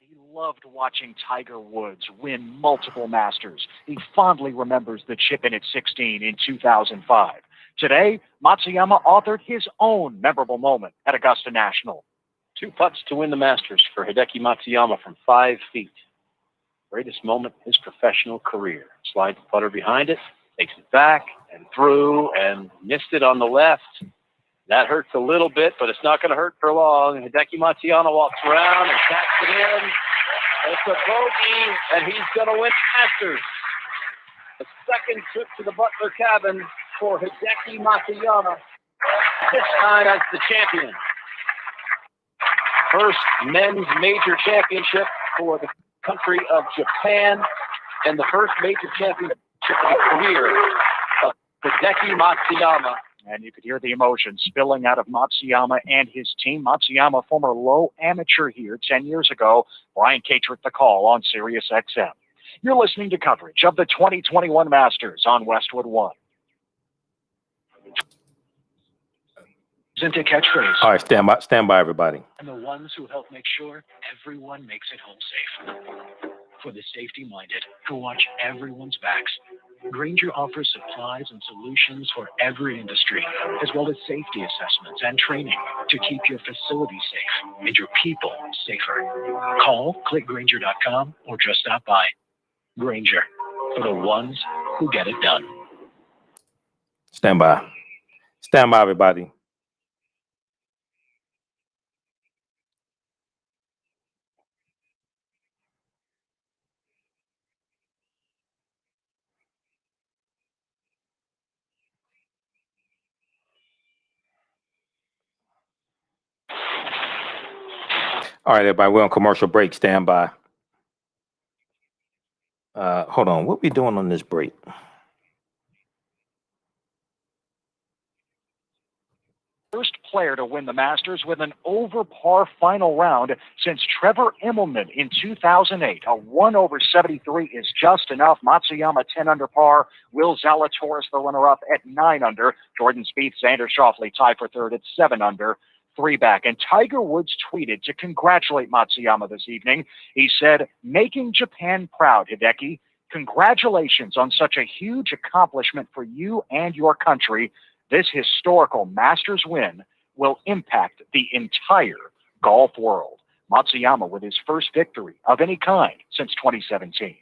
S3: He loved watching Tiger Woods win multiple Masters. He fondly remembers the chip in at 16 in 2005. Today, Matsuyama authored his own memorable moment at Augusta National.
S7: 2 putts to win the Masters for Hideki Matsuyama from 5 feet. Greatest moment in his professional career. Slides the putter behind it, takes it back and through, and missed it on the left. That hurts a little bit, but it's not going to hurt for long. Hideki Matsuyama walks around and taps it in. It's a bogey, and he's going to win Masters. The second trip to the Butler cabin for Hideki Matsuyama, this time as the champion. First men's major championship for the country of Japan, and the first major championship of the career of Hideki Matsuyama.
S3: And you could hear the emotion spilling out of Matsuyama and his team. Matsuyama, former low amateur here 10 years ago. Brian Catrick, the call on Sirius XM. You're listening to coverage of the 2021 Masters on Westwood One.
S5: Isn't a catchphrase.
S1: All right, stand by, everybody.
S5: And the ones who help make sure everyone makes it home safe. For the safety-minded who watch everyone's backs, Grainger offers supplies and solutions for every industry, as well as safety assessments and training to keep your facility safe and your people safer. Call, click Grainger.com, or just stop by. Grainger, for the ones who get it done.
S1: Stand by. Stand by, everybody. All right, everybody, we're on commercial break. Stand by. Hold on. What we doing on this break?
S3: First player to win the Masters with an over par final round since Trevor Immelman in 2008. A 1 over 73 is just enough. Matsuyama 10 under par. Will Zalatoris the runner-up at 9 under. Jordan Spieth, Xander Schauffele tie for third at 7 under. 3 back. And Tiger Woods tweeted to congratulate Matsuyama this evening. He said, "Making Japan proud, Hideki. Congratulations on such a huge accomplishment for you and your country. This historical Masters win will impact the entire golf world." Matsuyama with his first victory of any kind since 2017.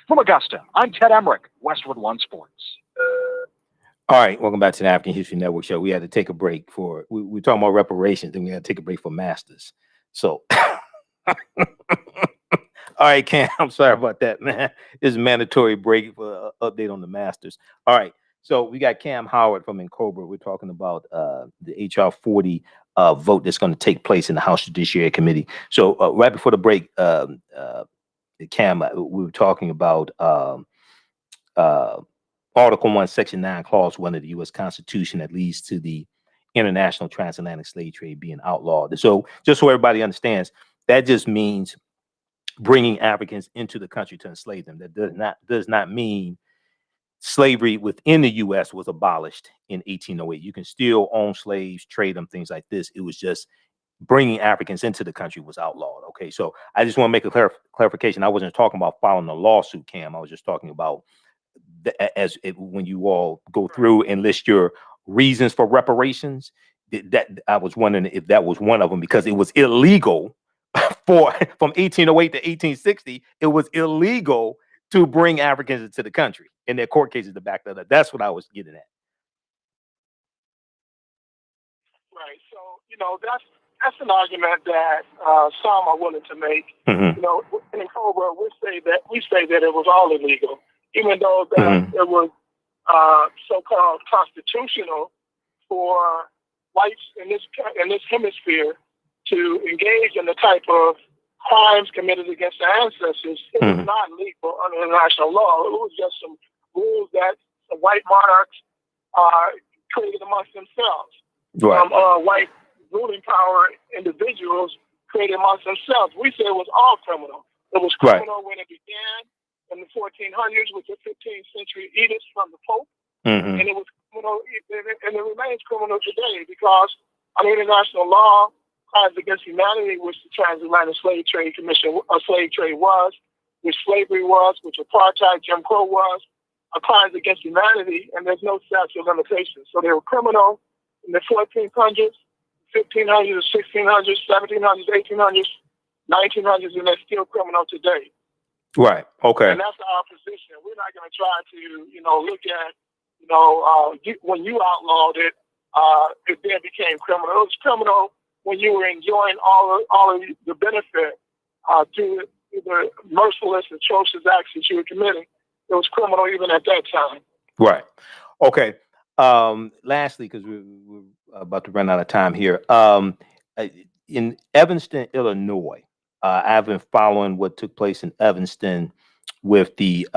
S3: From Augusta, I'm Ted Emmerich, Westwood One Sports.
S1: All right, welcome back to the African History Network show. We had to take a break for, we're talking about reparations, then we had to take a break for Masters. So, all right, Cam, I'm sorry about that, man. This is a mandatory break for an update on the Masters. All right, so we got Cam Howard from Cobra. We're talking about the HR40 vote that's going to take place in the House Judiciary Committee. So right before the break, Cam, we were talking about Article 1, Section 9, Clause 1 of the U.S. Constitution that leads to the international transatlantic slave trade being outlawed. So just so everybody understands, that just means bringing Africans into the country to enslave them. That does not mean slavery within the U.S. was abolished in 1808. You can still own slaves, trade them, things like this. It was just bringing Africans into the country was outlawed. Okay, so I just want to make a clarification. I wasn't talking about filing a lawsuit, Cam. I was just talking about when you all go through and list your reasons for reparations, that I was wondering if that was one of them, because it was illegal for from 1808 to 1860. It was illegal to bring Africans into the country, and their court cases to back that up. That's what I was getting at.
S2: Right. So, that's an argument that some are willing to make.
S1: Mm-hmm.
S2: In Cobra, we say that it was all illegal, even though that it was so-called constitutional for whites in this hemisphere to engage in the type of crimes committed against their ancestors. It was not legal under international law. It was just some rules that the white monarchs created amongst themselves.
S1: Right.
S2: White ruling power individuals created amongst themselves. We say it was all criminal. It was criminal when it began in the 1400s with the 15th century edicts from the Pope. And it was criminal, and it remains criminal today, because under international law, crimes against humanity, which the Transatlantic Slave Trade Commission, slave trade was, which slavery was, which apartheid, Jim Crow was, are crimes against humanity, and there's no statute of limitations. So they were criminal in the 1400s, 1500s, 1600s, 1700s, 1800s, 1900s, and they're still criminal today.
S1: Right. Okay.
S2: And that's our position. We're not going to try to, look at, when you outlawed it, it then became criminal. It was criminal when you were enjoying all of the benefit to the merciless, atrocious acts that you were committing. It was criminal even at that time.
S1: Right. Okay. Lastly, because we're about to run out of time here. In Evanston, Illinois, I've been following what took place in Evanston with the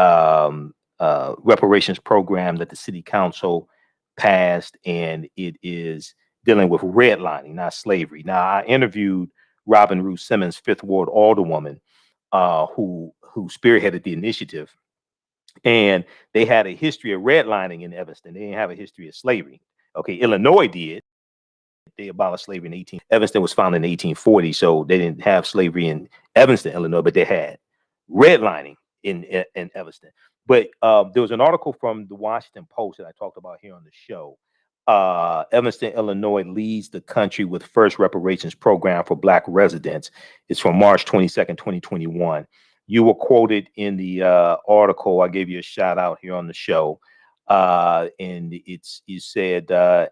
S1: reparations program that the city council passed, and it is dealing with redlining, not slavery. Now, I interviewed Robin Ruth Simmons, Fifth Ward Alderwoman, who spearheaded the initiative, and they had a history of redlining in Evanston. They didn't have a history of slavery. Okay, Illinois did. They abolished slavery in 18. Evanston was founded in 1840, so they didn't have slavery in Evanston, Illinois, but they had redlining in Evanston. But there was an article from the Washington Post that I talked about here on the show. Evanston, Illinois leads the country with first reparations program for Black residents. It's from March 22nd, 2021. You were quoted in the article. I gave you a shout out here on the show. And you said,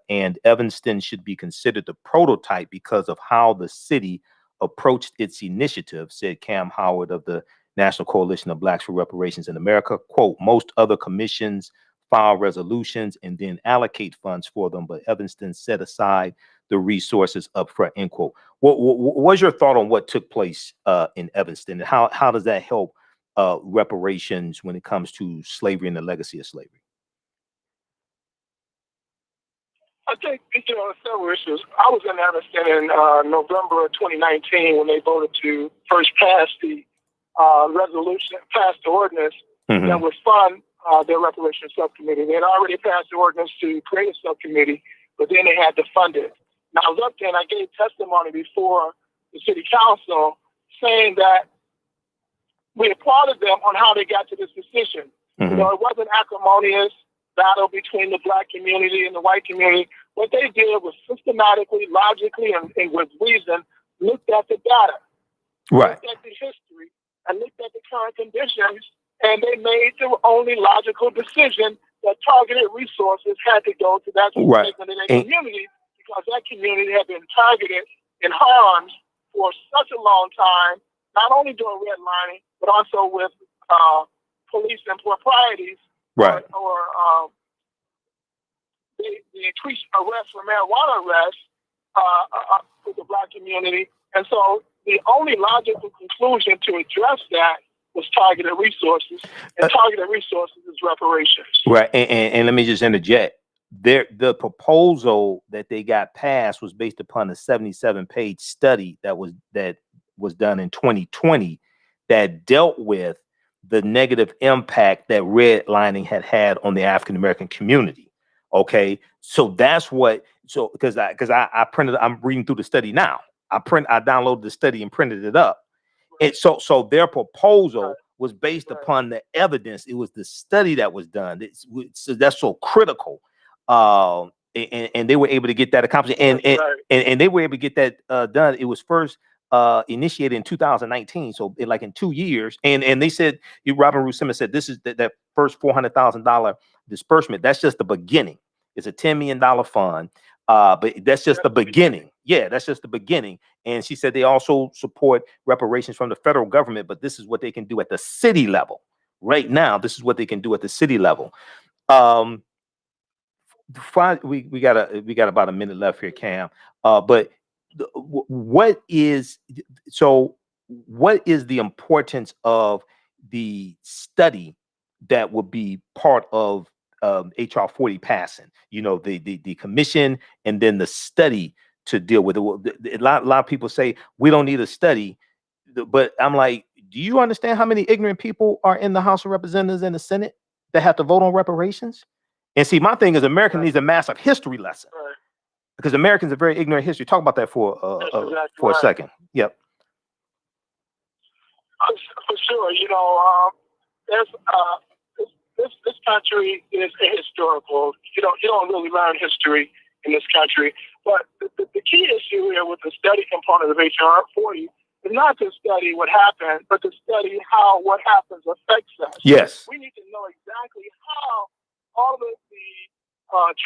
S1: and Evanston should be considered the prototype because of how the city approached its initiative, said Kamm Howard of the National Coalition of Blacks for Reparations in America. Quote, most other commissions file resolutions and then allocate funds for them, but Evanston set aside the resources up front, end quote. What was your thought on what took place in Evanston, and how does that help reparations when it comes to slavery and the legacy of slavery?
S2: I think, several issues. I was in Evanston in November of 2019 when they voted to first pass the ordinance that would fund their reparations subcommittee. They had already passed the ordinance to create a subcommittee, but then they had to fund it. Now, I was up there and I gave testimony before the city council saying that we applauded them on how they got to this decision. It wasn't acrimonious battle between the Black community and the white community. What they did was systematically, logically, and with reason, looked at the data, looked at the history, and looked at the current conditions, and they made the only logical decision that targeted resources had to go to that segment in their community, because that community had been targeted and harmed for such a long time, not only during redlining, but also with police improprieties or the increased arrests for marijuana arrests with the Black community. And so the only logical conclusion to address that was targeted resources, and targeted resources is reparations.
S1: Right, and let me just interject. The proposal that they got passed was based upon a 77-page study that was done in 2020 that dealt with the negative impact that redlining had on the African American community. Okay, so that's what. So because I printed, I'm reading through the study now. I downloaded the study and printed it up. And so their proposal was based upon the evidence. It was the study that was done. So that's so critical. and they were able to get that accomplished, and they were able to get that done. It was first initiated in 2019, so like in 2 years, and they said, Robin Root Simmons said, this is that first $400,000 disbursement. That's just the beginning. It's a $10 million fund, but that's just the beginning. Yeah, that's just the beginning. And she said they also support reparations from the federal government, but this is what they can do at the city level right now. This is what they can do at the city level. We got about a minute left here, Cam. But what is the importance of the study that would be part of HR40 passing? You know, the commission and then the study to deal with it. A lot of people say we don't need a study, but I'm like, do you understand how many ignorant people are in the House of Representatives and the Senate that have to vote on reparations? And see, my thing is, America needs a massive history lesson, because Americans are very ignorant of history. Talk about that for a second. Yep.
S2: For sure. You know, this country is ahistorical. You don't really learn history in this country. But the key issue here with the study component of HR 40 is not to study what happened, but to study how what happens affects us.
S1: Yes.
S2: We need to know exactly how all of the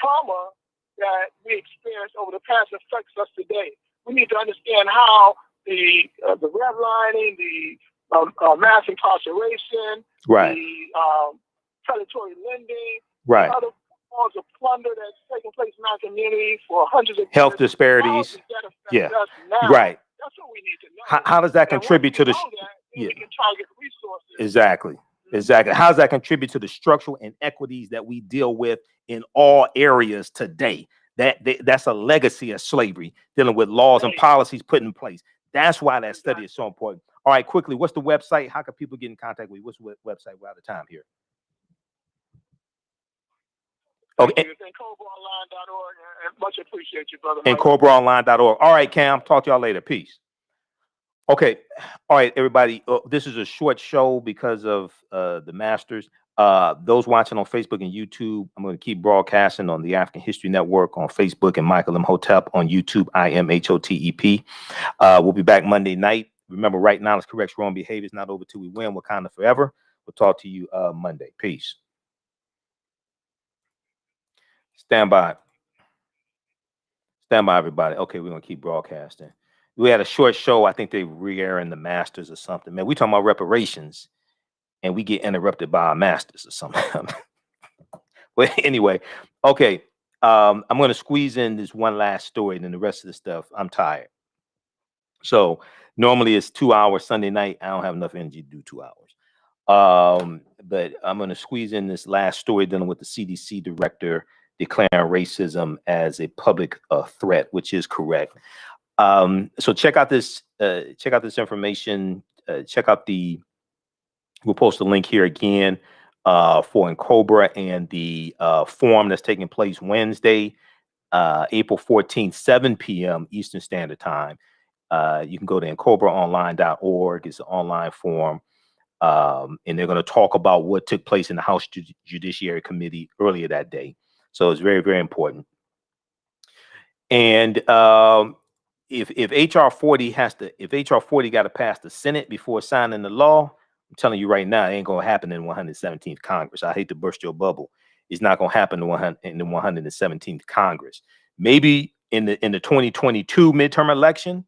S2: trauma that we experienced over the past affects us today. We need to understand how the redlining, the mass incarceration,
S1: right,
S2: the predatory lending,
S1: right,
S2: other forms of plunder that's taking place in our community for hundreds of
S1: health
S2: years.
S1: disparities.
S2: Yeah,
S1: right.
S2: That's what we need to know.
S1: How does that contribute to the?
S2: We can target resources.
S1: Exactly. Exactly. How does that contribute to the structural inequities that we deal with in all areas today? That's a legacy of slavery, dealing with laws and policies put in place. That's why that study is so important. All right, quickly, what's the website? How can people get in contact with you? What's the website? We're out of time here. Okay.
S2: And CobraOnline.org. Much appreciate you, brother.
S1: And CobraOnline.org. All right, Cam. Talk to y'all later. Peace. Okay. All right, everybody. This is a short show because of the Masters. Those watching on Facebook and YouTube, I'm going to keep broadcasting on the African History Network on Facebook and Michael M. Hotep on YouTube, IMHOTEP. We'll be back Monday night. Remember, right now, let's correct wrong behaviors, not over till we win. Wakanda forever. We'll talk to you Monday. Peace. Stand by. Stand by, everybody. Okay, we're going to keep broadcasting. We had a short show. I think they re-airing the Masters or something. Man, we talking about reparations, and we get interrupted by our Masters or something. But anyway, okay. I'm going to squeeze in this one last story, and then the rest of the stuff, I'm tired. So normally it's 2 hours Sunday night. I don't have enough energy to do 2 hours. But I'm going to squeeze in this last story dealing with the CDC director declaring racism as a public threat, which is correct. So check out this information. Check out we'll post a link here again for Cobra and the forum that's taking place Wednesday, April 14th, 7 p.m. Eastern Standard Time. You can go to CobraOnline.org. It's an online forum. And they're going to talk about what took place in the House Judiciary Committee earlier that day. So it's very, very important. And if HR40 got to pass the Senate before signing the law, I'm telling you right now, it ain't gonna happen in 117th Congress. I hate to burst your bubble. It's not gonna happen in the 117th Congress. Maybe in the 2022 midterm election,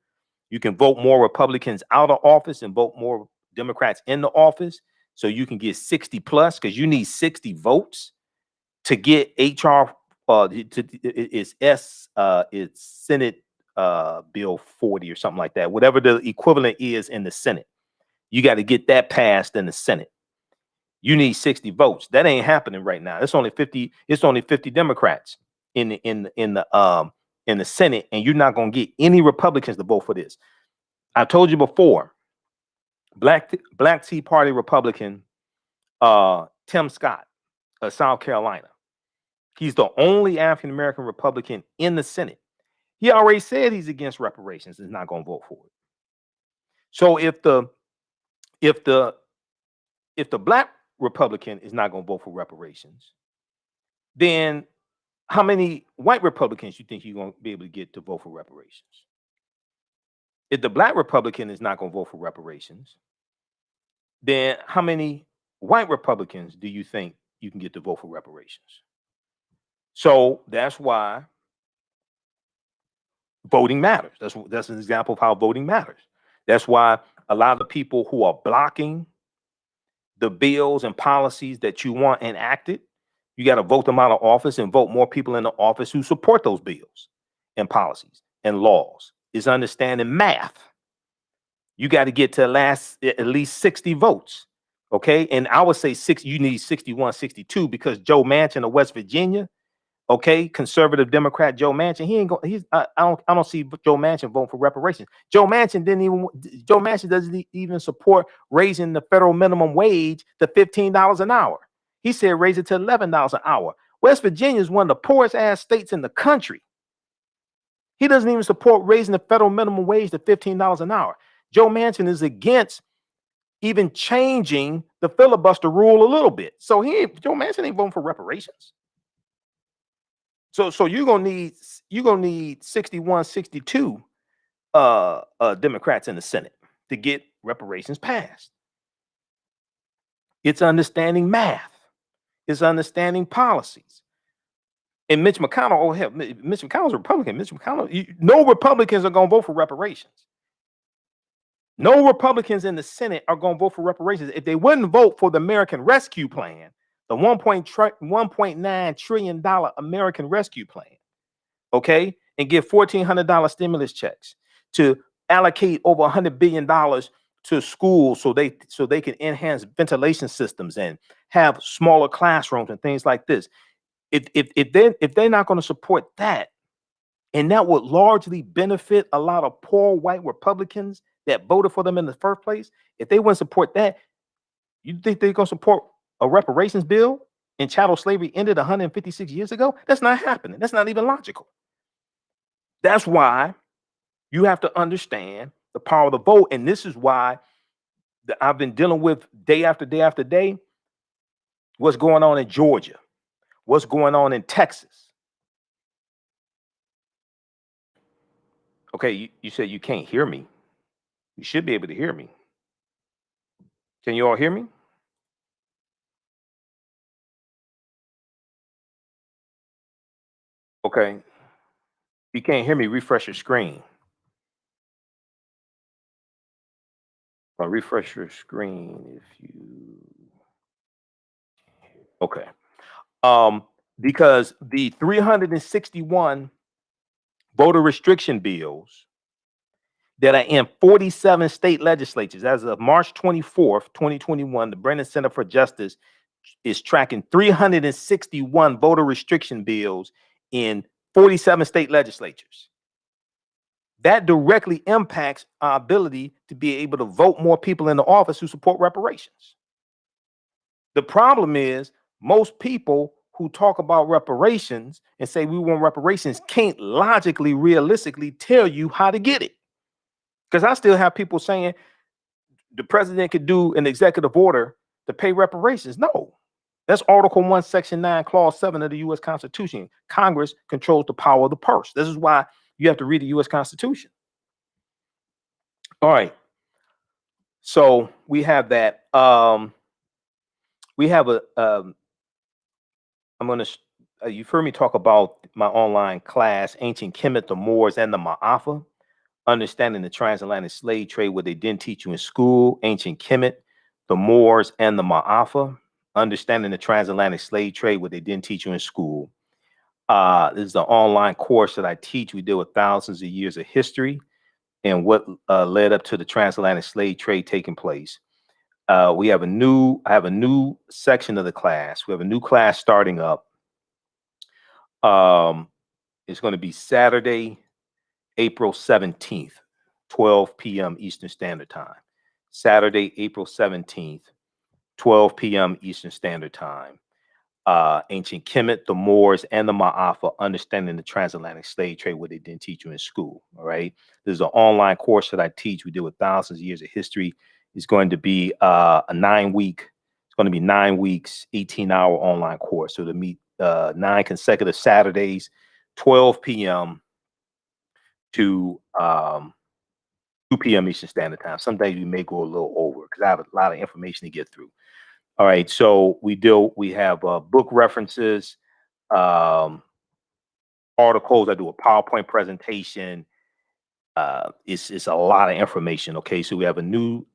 S1: you can vote more Republicans out of office and vote more Democrats in the office, so you can get 60 plus, because you need 60 votes to get HR. It's Senate Bill 40 or something like that, whatever the equivalent is in the Senate. You got to get that passed in the Senate. You need 60 votes. That ain't happening right now. It's only 50 Democrats in the Senate, and you're not going to get any Republicans to vote for this. I told you before, Black Tea Party Republican Tim Scott of South Carolina. He's the only African-American Republican in the Senate. He already said he's against reparations and is not going to vote for it. So if the Black Republican is not going to vote for reparations, then how many white Republicans you think you're going to be able to get to vote for reparations? If the black Republican is not going to vote for reparations, then how many white Republicans do you think you can get to vote for reparations? So that's why voting matters. That's an example of how voting matters. That's why a lot of the people who are blocking the bills and policies that you want enacted, you got to vote them out of office and vote more people in the office who support those bills and policies and laws. Is understanding math. You got to get to at least 60 votes. Okay. And I would say you need 61, 62 because Joe Manchin of West Virginia, okay, conservative Democrat Joe Manchin, he ain't going. I don't see Joe Manchin voting for reparations. Joe Manchin doesn't even support raising the federal minimum wage to $15 an hour. He said raise it to $11 an hour. West Virginia is one of the poorest ass states in the country. He doesn't even support raising the federal minimum wage to $15 an hour. Joe Manchin is against even changing the filibuster rule a little bit. So Joe Manchin ain't voting for reparations. So you're gonna need 61, 62 Democrats in the Senate to get reparations passed. It's understanding math. It's understanding policies. And Mitch McConnell, oh hell, Mitch McConnell's a Republican. Mitch McConnell, no Republicans are gonna vote for reparations. No Republicans in the Senate are gonna vote for reparations. If they wouldn't vote for the American Rescue Plan, the $1.9 trillion American Rescue Plan, okay, and give $1,400 stimulus checks to allocate over $100 billion to schools so they can enhance ventilation systems and have smaller classrooms and things like this. If they're not going to support that, and that would largely benefit a lot of poor white Republicans that voted for them in the first place, if they wouldn't support that, you think they're going to support a reparations bill and chattel slavery ended 156 years ago? That's not happening. That's not even logical. That's why you have to understand the power of the vote. And this is why I've been dealing with day after day after day what's going on in Georgia, what's going on in Texas. Okay, you said you can't hear me. You should be able to hear me. Can you all hear me? Okay. If you can't hear me, refresh your screen. I'll refresh your screen if you. Okay. Because the 361 voter restriction bills that are in 47 state legislatures as of March 24th, 2021, the Brennan Center for Justice is tracking 361 voter restriction bills in 47 state legislatures. That directly impacts our ability to be able to vote more people in the office who support reparations. The problem is most people who talk about reparations and say we want reparations can't logically, realistically tell you how to get it. Because I still have people saying the president could do an executive order to pay reparations. No, that's Article 1, Section 9, Clause 7 of the U.S. Constitution. Congress controls the power of the purse. This is why you have to read the U.S. Constitution. All right. So we have that. We have you've heard me talk about my online class, Ancient Kemet, the Moors, and the Ma'afa, understanding the transatlantic slave trade, what they didn't teach you in school, Ancient Kemet, the Moors, and the Ma'afa, understanding the transatlantic slave trade, what they didn't teach you in school. This is the online course that I teach. We deal with thousands of years of history and what led up to the transatlantic slave trade taking place. I have a new section of the class. We have a new class starting up. It's going to be Saturday, April 17th, 12 p.m. Eastern Standard Time. Saturday, April 17th, 12 p.m. Eastern Standard Time. Ancient Kemet, the Moors, and the Ma'afa, understanding the transatlantic slave trade, what they didn't teach you in school. All right. This is an online course that I teach. We deal with thousands of years of history. It's going to be a 9 weeks, 18-hour online course. So to meet 9 consecutive Saturdays 12 p.m. to 2 p.m. Eastern Standard Time. Some days we may go a little over because I have a lot of information to get through. All right, so we have book references, um, articles. I do a PowerPoint presentation. It's a lot of information. Okay, so we have a new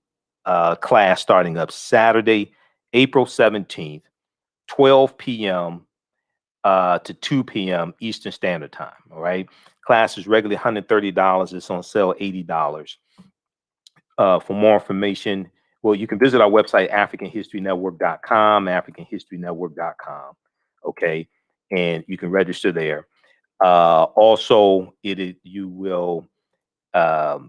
S1: class starting up Saturday, April 17th, 12 p.m. To 2 p.m. Eastern Standard Time. All right, class is regularly $130. It's on sale $80. For more information, well, you can visit our website, AfricanHistoryNetwork.com, AfricanHistoryNetwork.com. Okay, and you can register there. Also, you will. What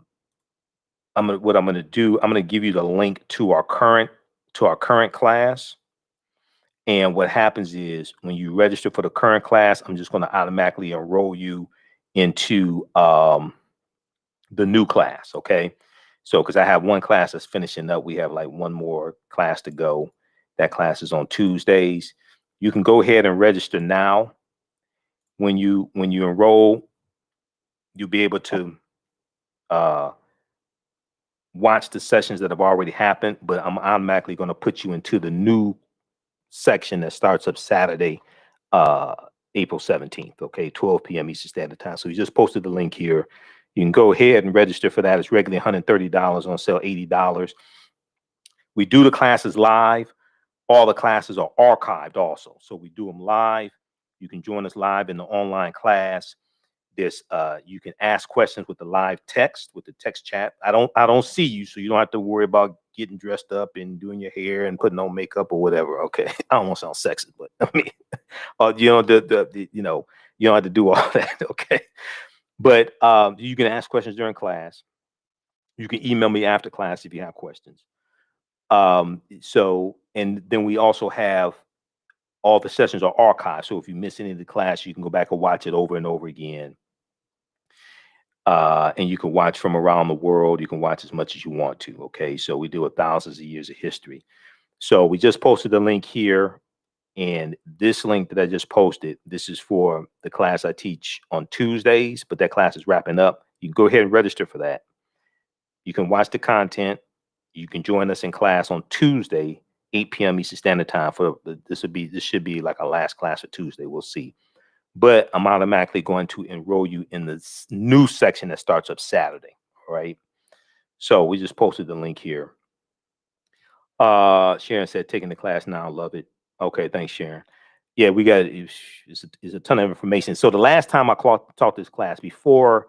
S1: I'm gonna do. I'm gonna give you the link to our current class. And what happens is when you register for the current class, I'm just going to automatically enroll you into the new class. Okay. So, because I have one class that's finishing up, we have like one more class to go. That class is on Tuesdays. You can go ahead and register now. When you enroll, you'll be able to watch the sessions that have already happened, but I'm automatically going to put you into the new section that starts up Saturday, uh, April 17th, okay, 12 p.m. Eastern Standard Time. So we just posted the link here. You can go ahead and register for that. It's regularly $130, on sale $80. We do the classes live. All the classes are archived also. So we do them live. You can join us live in the online class. You can ask questions with the live text, with the text chat. I don't see you, so you don't have to worry about getting dressed up and doing your hair and putting on makeup or whatever. Okay, I don't want to sound sexist, but I mean, you don't have to do all that. Okay, but you can ask questions during class. You can email me after class if you have questions. And then we also have all the sessions are archived. So if you miss any of the class, you can go back and watch it over and over again. And you can watch from around the world. You can watch as much as you want to. Okay, so we do thousands of years of history. So we just posted the link here, and this link that I just posted, this is for the class I teach on Tuesdays, but that class is wrapping up. You can go ahead and register for that. You can watch the content. You can join us in class on Tuesday, 8 p.m. Eastern Standard Time. This should be like a last class for Tuesday. We'll see. But I'm automatically going to enroll you in the new section that starts up Saturday. All right. So we just posted the link here. Sharon said, taking the class now. Love it. Okay. Thanks, Sharon. Yeah, we got it's a ton of information. So the last time I taught this class before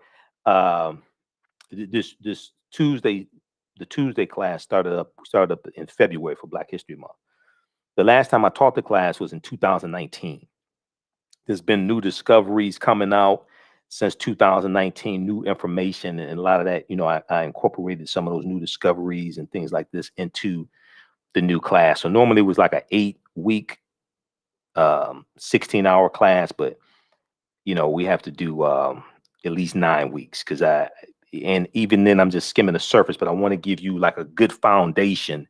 S1: this Tuesday, the Tuesday class started up in February for Black History Month. The last time I taught the class was in 2019. There's been new discoveries coming out since 2019, new information, and a lot of that, I incorporated some of those new discoveries and things like this into the new class. So normally it was like an 8-week, 16-hour class, but we have to do at least 9 weeks and even then I'm just skimming the surface, but I want to give you like a good foundation,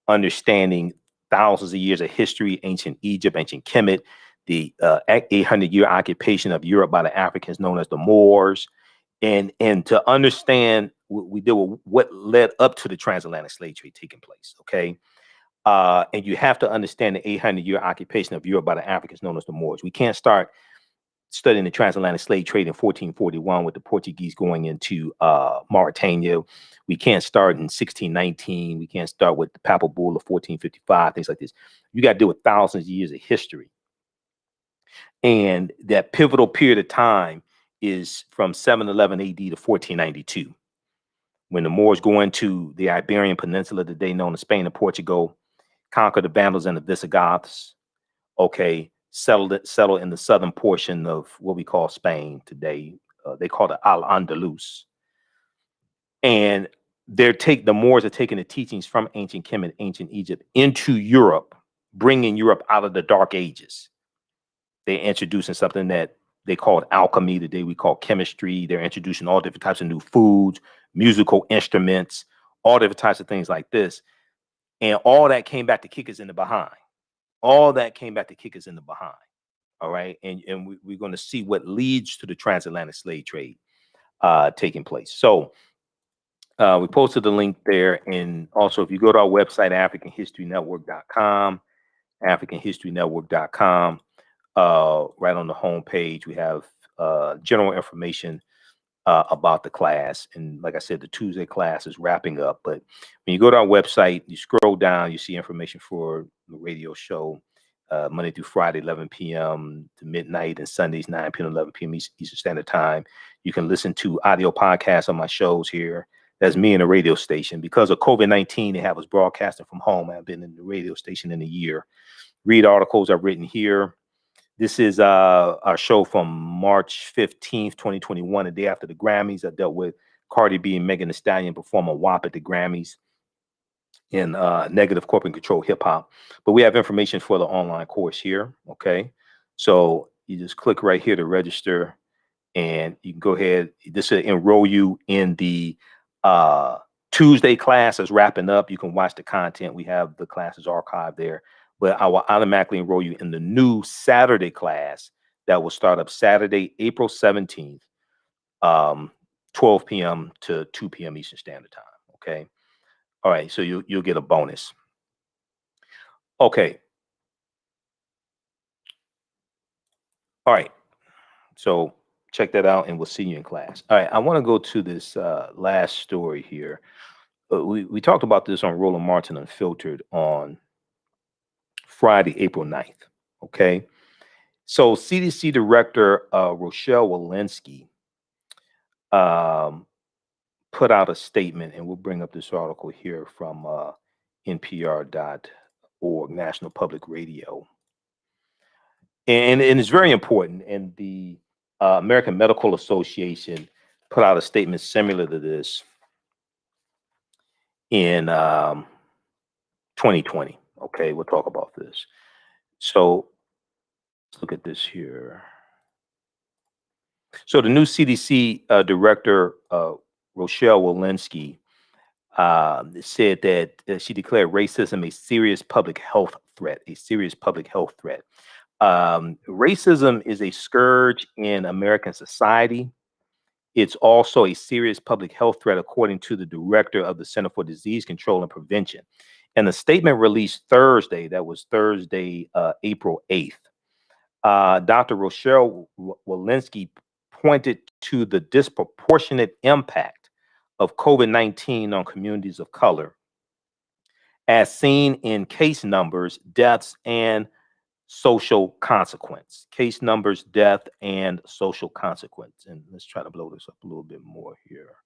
S1: understanding thousands of years of history, ancient Egypt, ancient Kemet, the 800-year occupation of Europe by the Africans known as the Moors, and to understand what led up to the transatlantic slave trade taking place. Okay. And you have to understand the 800-year occupation of Europe by the Africans known as the Moors. We can't start studying the transatlantic slave trade in 1441 with the Portuguese going into Mauritania. We can't start in 1619. We can't start with the Papal Bull of 1455, things like this. You got to deal with thousands of years of history. And that pivotal period of time is from 711 AD to 1492, when the Moors go into the Iberian Peninsula, today known as Spain and Portugal, conquer the Vandals and the Visigoths. Okay, settle in the southern portion of what we call Spain today. They call it Al-Andalus. And the Moors are taking the teachings from ancient Kemet, ancient Egypt into Europe, bringing Europe out of the Dark Ages. They're introducing something that they called alchemy. Today we call chemistry. They're introducing all different types of new foods, musical instruments, all different types of things like this. And all that came back to kick us in the behind. All that came back to kick us in the behind. All right, and we're going to see what leads to the transatlantic slave trade taking place. So we posted the link there, and also if you go to our website, AfricanHistoryNetwork.com, AfricanHistoryNetwork.com, right on the home page, we have general information about the class. And like I said, the Tuesday class is wrapping up. But when you go to our website, you scroll down, you see information for the radio show Monday through Friday, 11 p.m. to midnight, and Sundays, 9 p.m. to 11 p.m. Eastern Standard Time. You can listen to audio podcasts on my shows here. That's me in a radio station. Because of COVID-19, they have us broadcasting from home. I've been in the radio station in a year. Read articles I've written here. This is our show from March 15th, 2021, the day after the Grammys. I dealt with Cardi B and Megan Thee Stallion perform a WAP at the Grammys in negative corporate control hip hop. But we have information for the online course here. Okay. So you just click right here to register, and you can go ahead. This will enroll you in the Tuesday class is wrapping up. You can watch the content. We have the classes archived there. But I will automatically enroll you in the new Saturday class that will start up Saturday, April 17th, 12 p.m. to 2 p.m. Eastern Standard Time. Okay. All right. So you'll get a bonus. Okay. All right. So check that out, and we'll see you in class. All right. I want to go to this last story here. We talked about this on Roland Martin Unfiltered on Friday, April 9th. Okay. So CDC Director Rochelle Walensky put out a statement, and we'll bring up this article here from NPR.org, National Public Radio. And it's very important. And the American Medical Association put out a statement similar to this in 2020. Okay, we'll talk about this. So let's look at this here. So the new CDC director, Rochelle Walensky, said that she declared racism a serious public health threat, Racism is a scourge in American society. It's also a serious public health threat, according to the director of the Center for Disease Control and Prevention. And the statement released Thursday, that was Thursday, April 8th, Dr. Rochelle Walensky pointed to the disproportionate impact of COVID-19 on communities of color, as seen in case numbers, deaths, and social consequence. Case numbers, death, and social consequence. And let's try to blow this up a little bit more here.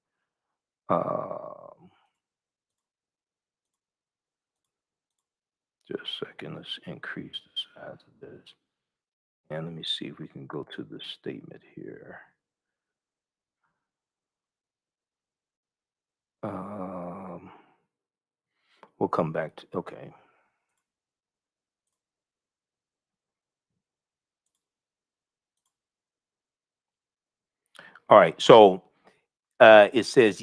S1: Just a second. Let's increase the size of this. And let me see if we can go to the statement here. We'll come back to, okay. All right. So it says,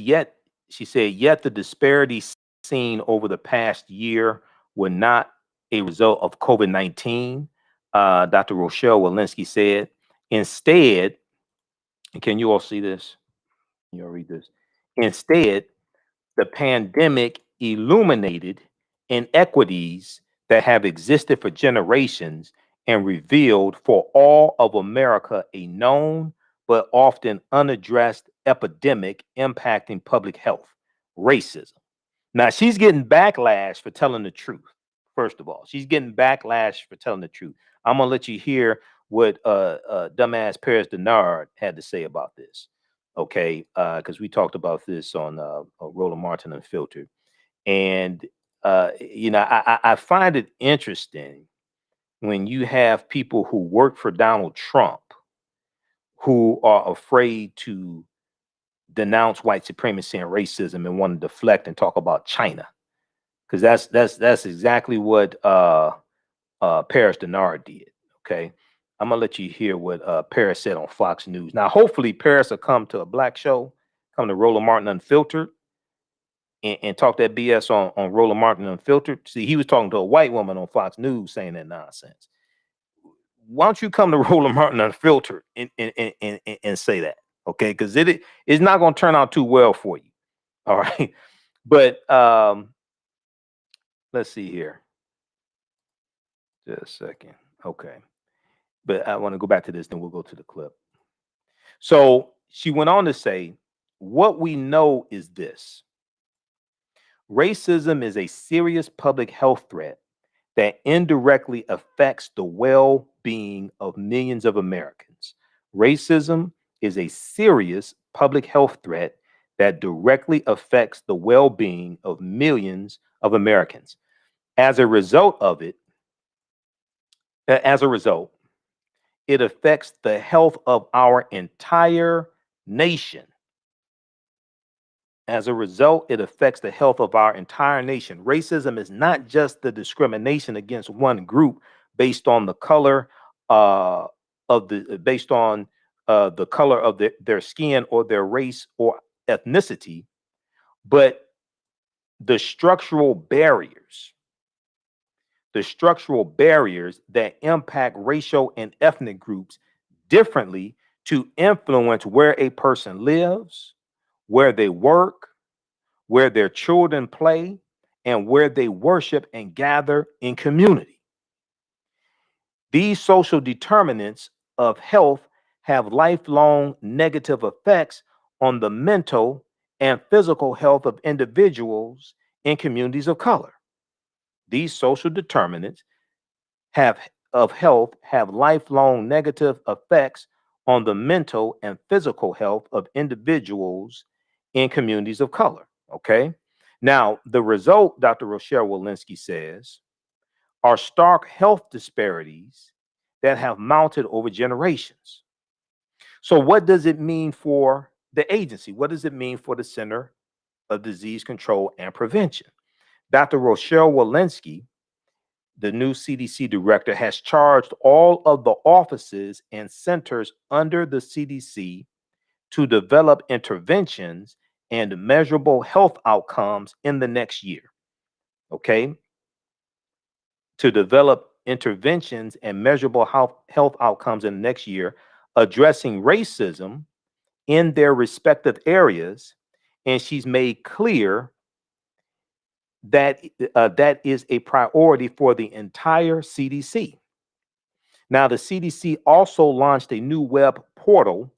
S1: she said, yet the disparities seen over the past year were not a result of COVID-19, Dr. Rochelle Walensky said. Instead, and can you all see this? Can you all read this? Instead, the pandemic illuminated inequities that have existed for generations and revealed for all of America a known but often unaddressed epidemic impacting public health: racism. Now, she's getting backlash for telling the truth. First of all, she's getting backlash for telling the truth. I'm gonna let you hear what dumbass Paris Denard had to say about this. Okay, because we talked about this on Roland Martin Unfiltered, and I find it interesting when you have people who work for Donald Trump who are afraid to denounce white supremacy and racism and want to deflect and talk about China, because that's exactly what Paris Denard did. Okay, I'm gonna let you hear what Paris said on Fox News. Now, hopefully, Paris will come to a black show, come to Roland Martin Unfiltered, and talk that BS on Roland Martin Unfiltered. See, he was talking to a white woman on Fox News saying that nonsense. why don't you come to Roland Martin Unfiltered and say that, okay? Because it's not going to turn out too well for you, all right? But let's see here. Just a second. Okay. But I want to go back to this, then we'll go to the clip. So she went on to say, what we know is this: racism is a serious public health threat that indirectly affects the well-being of millions of Americans. Racism is a serious public health threat that directly affects the well-being of millions of Americans. As a result, it affects the health of our entire nation. As a result, it affects the health of our entire nation. Racism is not just the discrimination against one group based on the color the color of their skin or their race or ethnicity, but the structural barriers that impact racial and ethnic groups differently to influence where a person lives, where they work, where their children play, and where they worship and gather in community. These social determinants of health have lifelong negative effects on the mental and physical health of individuals in communities of color. These social determinants of health have lifelong negative effects on the mental and physical health of individuals in communities of color. Okay. Now, the result, Dr. Rochelle Walensky says, are stark health disparities that have mounted over generations. So, what does it mean for the agency? What does it mean for the Center of Disease Control and Prevention? Dr. Rochelle Walensky, the new CDC director, has charged all of the offices and centers under the CDC to develop interventions and measurable health outcomes in the next year. Okay? To develop interventions and measurable health outcomes in the next year, addressing racism in their respective areas. And she's made clear that that is a priority for the entire CDC. Now, the CDC also launched a new web portal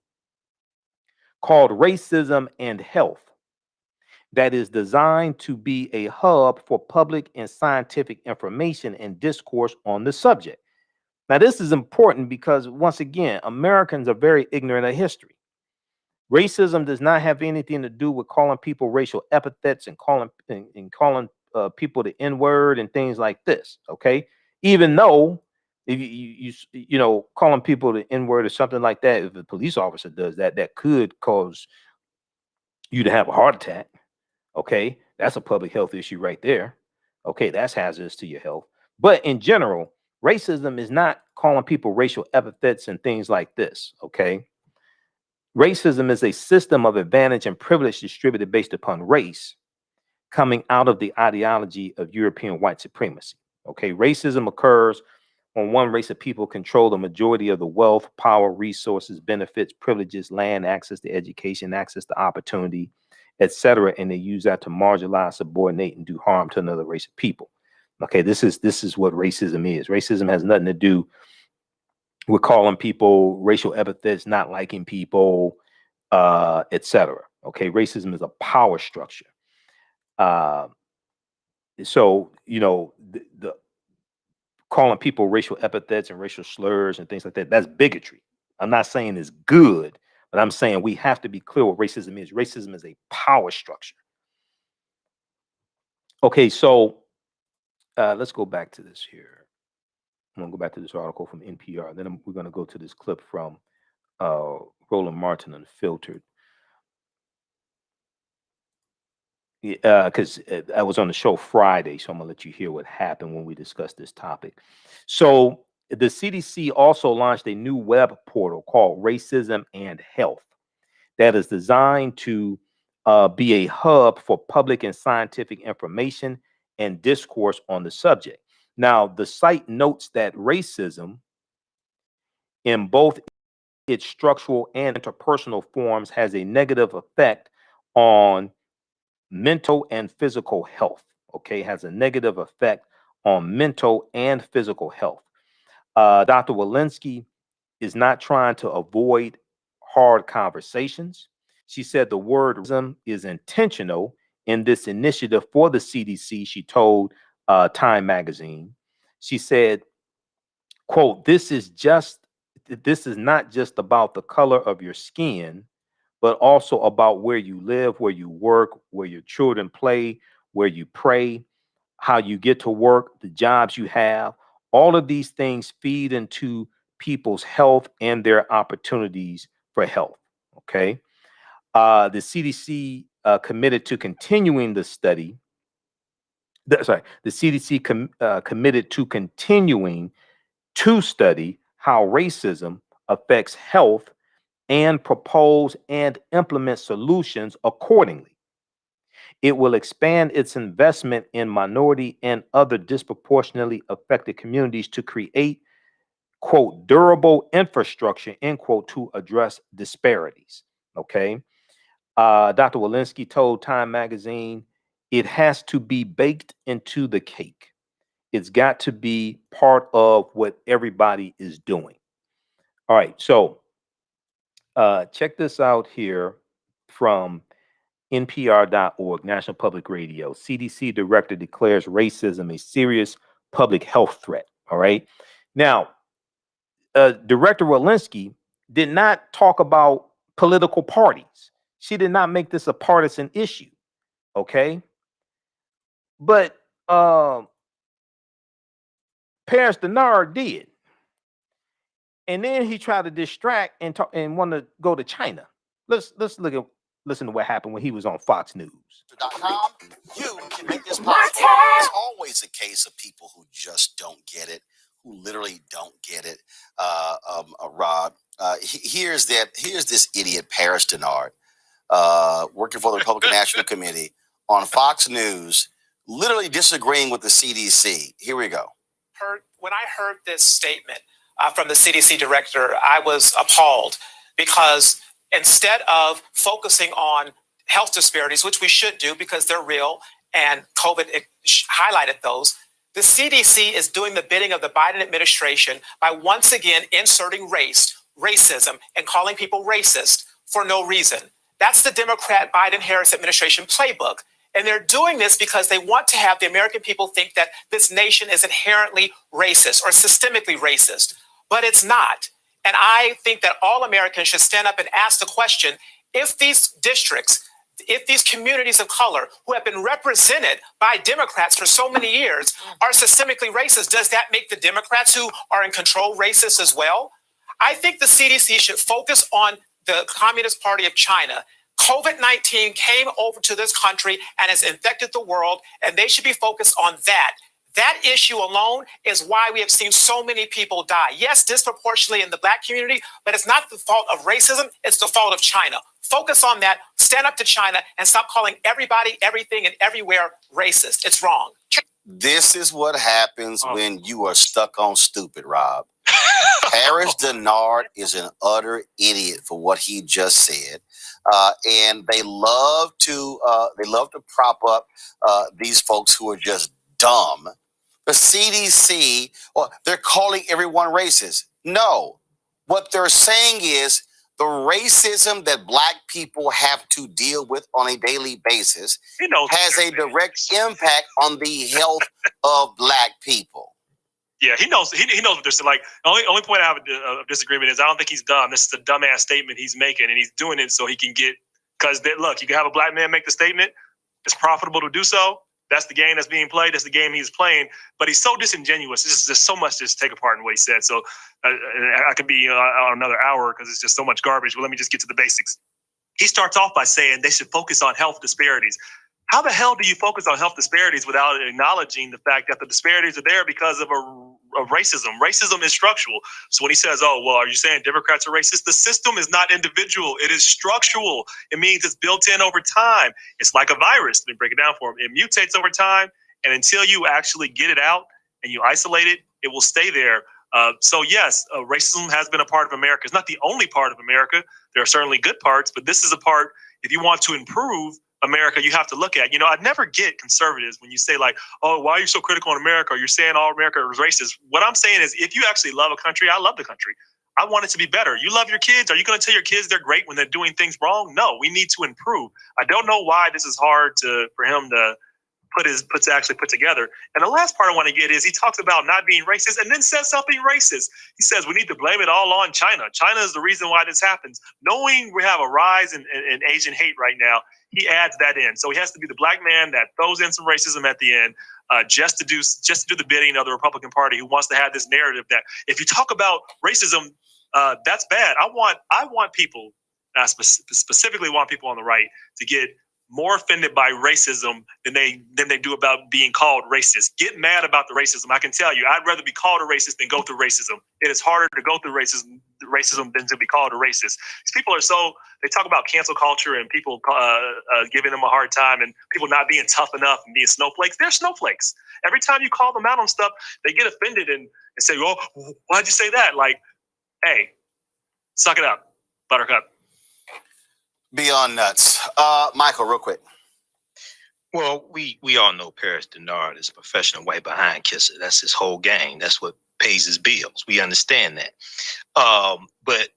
S1: called Racism and Health that is designed to be a hub for public and scientific information and discourse on the subject. Now, this is important because, once again, Americans are very ignorant of history. Racism does not have anything to do with calling people racial epithets and calling people the N-word and things like this. Okay, even though if you calling people the N-word or something like that, if a police officer does that, that could cause you to have a heart attack. Okay, that's a public health issue right there. Okay, that's hazardous to your health. But in general, racism is not calling people racial epithets and things like this. Okay. Racism is a system of advantage and privilege distributed based upon race, coming out of the ideology of European white supremacy. Okay, racism occurs when one race of people control the majority of the wealth, power, resources, benefits, privileges, land, access to education, access to opportunity, etc., and they use that to marginalize, subordinate, and do harm to another race of people. Okay, this is what racism is. Racism has nothing to do with calling people racial epithets, not liking people, etc. Okay, racism is a power structure. So the calling people racial epithets and racial slurs and things like that, that's bigotry. I'm not saying it's good, but I'm saying we have to be clear what racism is. Racism is a power structure. Okay, so let's go back to this here. I'm gonna go back to this article from NPR. Then we're gonna go to this clip from Roland Martin Unfiltered. Because I was on the show Friday, so I'm gonna let you hear what happened when we discussed this topic. So the CDC also launched a new web portal called Racism and Health that is designed to be a hub for public and scientific information and discourse on the subject. Now, the site notes that racism in both its structural and interpersonal forms has a negative effect on mental and physical health. Okay, has a negative effect on mental and physical health. Dr. Walensky is not trying to avoid hard conversations. She said the word racism is intentional in this initiative for the CDC, she told Time magazine. She said, quote, this is not just about the color of your skin, but also about where you live, where you work, where your children play, where you pray, how you get to work, the jobs you have. All of these things feed into people's health and their opportunities for health. Okay. The CDC committed to continuing the study. The CDC committed to continuing to study how racism affects health and propose and implement solutions accordingly. It will expand its investment in minority and other disproportionately affected communities to create, quote, durable infrastructure, end quote, to address disparities. Okay. Dr. Walensky told Time magazine, it has to be baked into the cake. It's got to be part of what everybody is doing. All right. So check this out here from NPR.org, National Public Radio. CDC director declares racism a serious public health threat. All right. Now, Director Walensky did not talk about political parties. She did not make this a partisan issue. Okay. But Paris Denard did. And then he tried to distract and talk and want to go to China. Let's listen to what happened when he was on Fox News.
S8: Kamm, you can make this possible. It's always a case of people who just don't get it, who literally don't get it. Rob, here's this idiot Paris Denard, working for the Republican National Committee on Fox News, literally disagreeing with the CDC. Here we go.
S9: When I heard this statement from the CDC director, I was appalled because instead of focusing on health disparities, which we should do because they're real and COVID highlighted those, the CDC is doing the bidding of the Biden administration by once again inserting racism, and calling people racist for no reason. That's the Democrat Biden-Harris administration playbook. And they're doing this because they want to have the American people think that this nation is inherently racist or systemically racist, but it's not. And I think that all Americans should stand up and ask the question, if these districts, if these communities of color who have been represented by Democrats for so many years are systemically racist, does that make the Democrats who are in control racist as well? I think the CDC should focus on the Communist Party of China. COVID-19 came over to this country and has infected the world, and they should be focused on that. That issue alone is why we have seen so many people die. Yes, disproportionately in the Black community, but it's not the fault of racism, it's the fault of China. Focus on that, stand up to China, and stop calling everybody, everything, and everywhere racist. It's wrong.
S8: This is what happens when you are stuck on stupid, Rob. Paris Denard is an utter idiot for what he just said. And they love to prop up these folks who are just dumb. The CDC, they're calling everyone racist. No, what they're saying is the racism that Black people have to deal with on a daily basis has a direct impact on the health of Black people.
S10: Yeah, he knows. He knows what they're saying. Like, only point I have a disagreement is I don't think he's dumb. This is a dumbass statement he's making, and he's doing it so he can get. Because look, you can have a Black man make the statement. It's profitable to do so. That's the game that's being played. That's the game he's playing. But he's so disingenuous. There's just so much to just take apart in what he said. So I could be on another hour because it's just so much garbage. But let me just get to the basics. He starts off by saying they should focus on health disparities. How the hell do you focus on health disparities without acknowledging the fact that the disparities are there because of racism? Racism is structural. So when he says, oh, well, are you saying Democrats are racist? The system is not individual. It is structural. It means it's built in over time. It's like a virus. Let me break it down for him. It mutates over time. And until you actually get it out and you isolate it, it will stay there. So yes, racism has been a part of America. It's not the only part of America. There are certainly good parts, but this is a part, if you want to improve America, you have to look at. I never get conservatives when you say like, oh, why are you so critical on America? Or you're saying all America is racist. What I'm saying is, if you actually love a country, I love the country. I want it to be better. You love your kids. Are you going to tell your kids they're great when they're doing things wrong? No, we need to improve. I don't know why this is hard for him to actually put together. And the last part I want to get is he talks about not being racist and then says something racist. He says we need to blame it all on China. China is the reason why this happens. Knowing we have a rise in Asian hate right now, he adds that in. So he has to be the black man that throws in some racism at the end, just to do the bidding of the Republican Party, who wants to have this narrative that if you talk about racism, that's bad. I want people, specifically want people on the right to get more offended by racism than they do about being called racist. Get mad about the racism. I can tell you, I'd rather be called a racist than go through racism. It is harder to go through racism than to be called a racist. These people are they talk about cancel culture and people giving them a hard time and people not being tough enough and being snowflakes. They're snowflakes. Every time you call them out on stuff, they get offended and say, oh, why'd you say that? Like, hey, suck it up, buttercup.
S8: Beyond nuts. Michael, real quick.
S1: Well, we all know Paris Denard is a professional white behind kisser. That's his whole game. That's what pays his bills. We understand that. But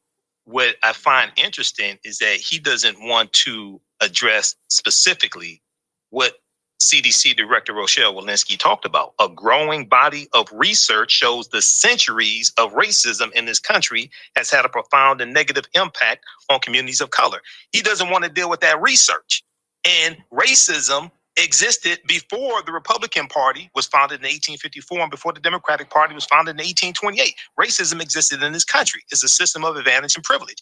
S1: what I find interesting is that he doesn't want to address specifically what CDC Director Rochelle Walensky talked about. A growing body of research shows the centuries of racism in this country has had a profound and negative impact on communities of color. He doesn't want to deal with that research. And racism existed before the Republican Party was founded in 1854 and before the Democratic Party was founded in 1828. Racism existed in this country. It's a system of advantage and privilege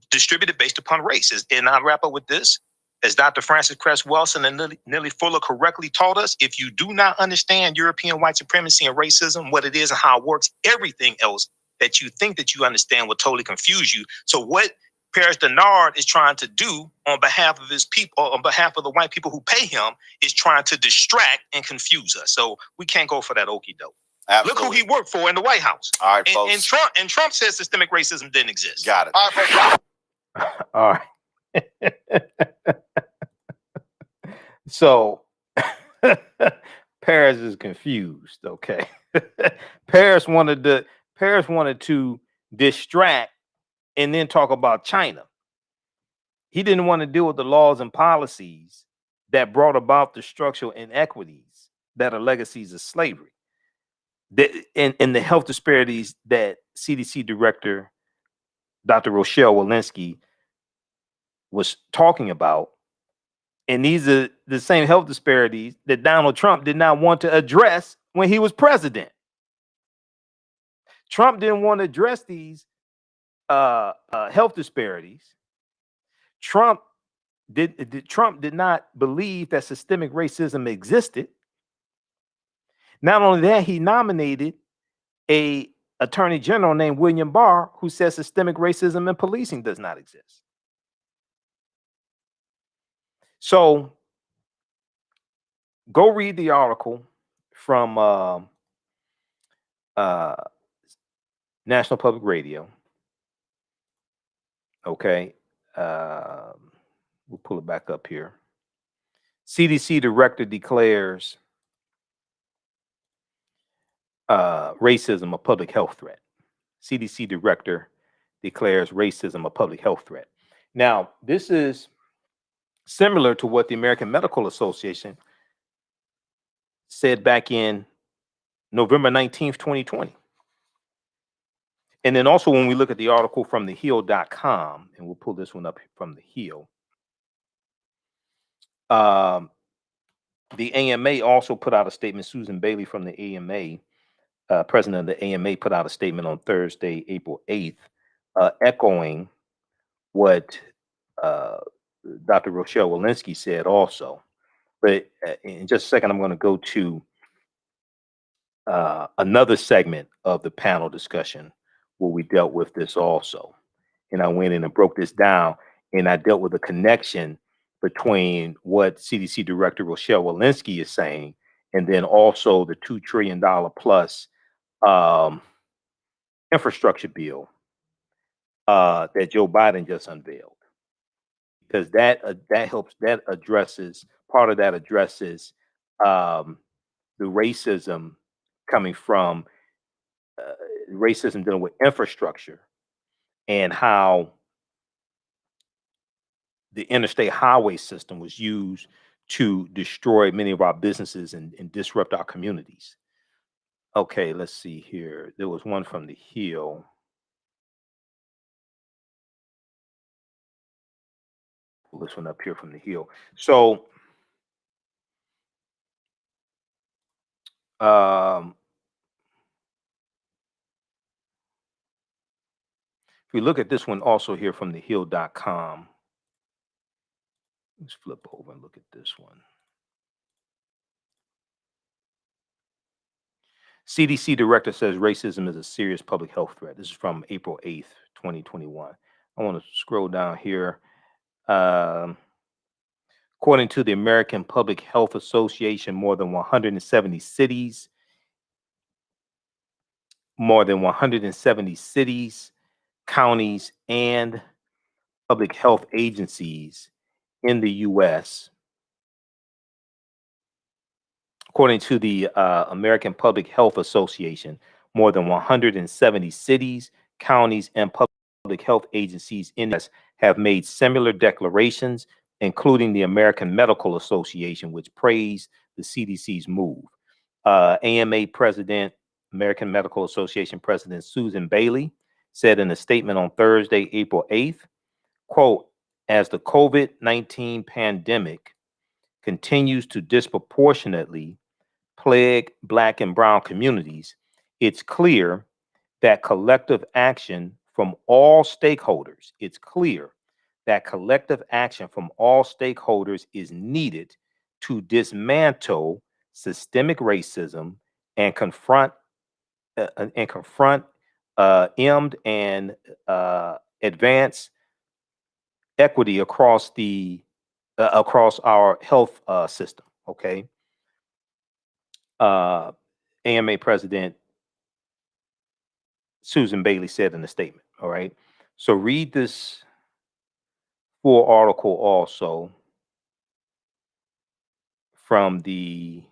S1: distributed based upon race. And I'll wrap up with this. As Dr. Francis Cress Welsing and Nellie Fuller correctly taught us, if you do not understand European white supremacy and racism, what it is and how it works, everything else that you think that you understand will totally confuse you. So what Paris Denard is trying to do on behalf of his people, on behalf of the white people who pay him, is trying to distract and confuse us. So we can't go for that okie doke. Look who he worked for in the White House.
S8: All right, folks.
S1: And Trump says systemic racism didn't exist.
S8: Got it. All right, folks.
S1: All right. So Paris is confused. Okay. Paris wanted to distract and then talk about China. He didn't want to deal with the laws and policies that brought about the structural inequities that are legacies of slavery. And the health disparities that CDC Director Dr. Rochelle Walensky was talking about. And these are the same health disparities that Donald Trump did not want to address when he was president. Trump didn't want to address these health disparities. Trump did not believe that systemic racism existed. Not only that, he nominated an attorney general named William Barr, who says systemic racism in policing does not exist. So go read the article from National Public Radio. Okay. We'll pull it back up here. CDC director declares racism a public health threat. CDC director declares racism a public health threat. Now, this is similar to what the American Medical Association said back in November 19th, 2020. And then also when we look at the article from thehill.com, and we'll pull this one up from the Hill, the AMA also put out a statement. Susan Bailey from the AMA, president of the AMA, put out a statement on Thursday, April 8th, echoing what Dr. Rochelle Walensky said also. But in just a second, I'm going to go to another segment of the panel discussion where we dealt with this also. And I went in and broke this down, and I dealt with a connection between what CDC Director Rochelle Walensky is saying and then also the $2 trillion plus infrastructure bill that Joe Biden just unveiled, because that helps, that addresses part of that addresses the racism coming from racism dealing with infrastructure and how the interstate highway system was used to destroy many of our businesses and disrupt our communities. Okay, let's see here. There was one from the Hill. Pull this one up here from the Hill. So, if we look at this one also here from thehill.com, let's flip over and look at this one. CDC director says racism is a serious public health threat. This is from April 8th, 2021. I want to scroll down here. According to the American Public Health Association, more than 170 cities, counties, and public health agencies in the U.S. According to the American Public Health Association, more than 170 cities, counties, and public health agencies in the U.S. have made similar declarations, including the American Medical Association, which praised the CDC's move. AMA President, American Medical Association President Susan Bailey said in a statement on Thursday, April 8th, quote, as the COVID-19 pandemic continues to disproportionately plague Black and Brown communities, it's clear that collective action from all stakeholders, is needed to dismantle systemic racism and confront end and advance equity across our health system. Okay. AMA President Susan Bailey said in a statement. All right. So read this full article also from the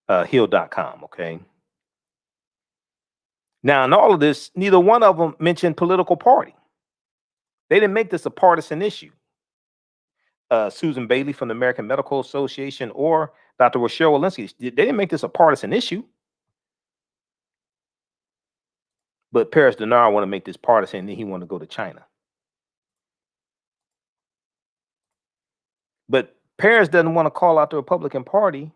S1: Hill.com. Okay. Now, in all of this, neither one of them mentioned political party. They didn't make this a partisan issue. Susan Bailey from the American Medical Association or Dr. Rochelle Walensky, they didn't make this a partisan issue. But Paris Denard want to make this partisan, and then he want to go to China. But Paris doesn't want to call out the Republican Party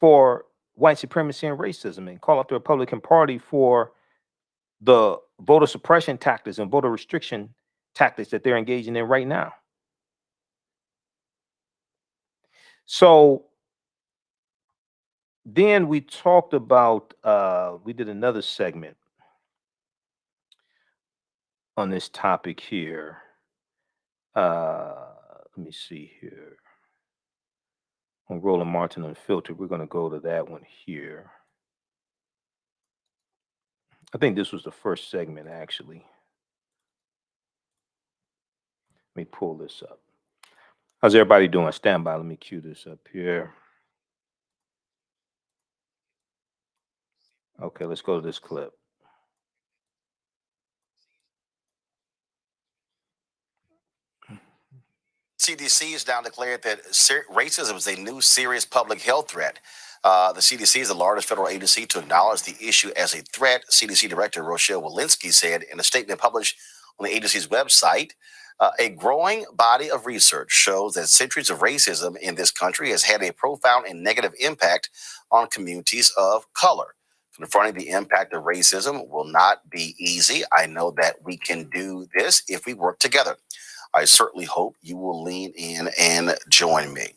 S1: for white supremacy and racism, and call out the Republican Party for the voter suppression tactics and voter restriction tactics that they're engaging in right now. So then we talked about, we did another segment on this topic here. Let me see here. On Roland Martin Unfiltered, we're going to go to that one here. I think this was the first segment, actually. Let me pull this up. How's everybody doing? Stand by. Let me cue this up here. Okay, let's go to this clip.
S8: CDC has now declared that racism is a new serious public health threat. The CDC is the largest federal agency to acknowledge the issue as a threat. CDC Director Rochelle Walensky said in a statement published on the agency's website, a growing body of research shows that centuries of racism in this country has had a profound and negative impact on communities of color. Confronting the impact of racism will not be easy. I know that we can do this if we work together. I certainly hope you will lean in and join me.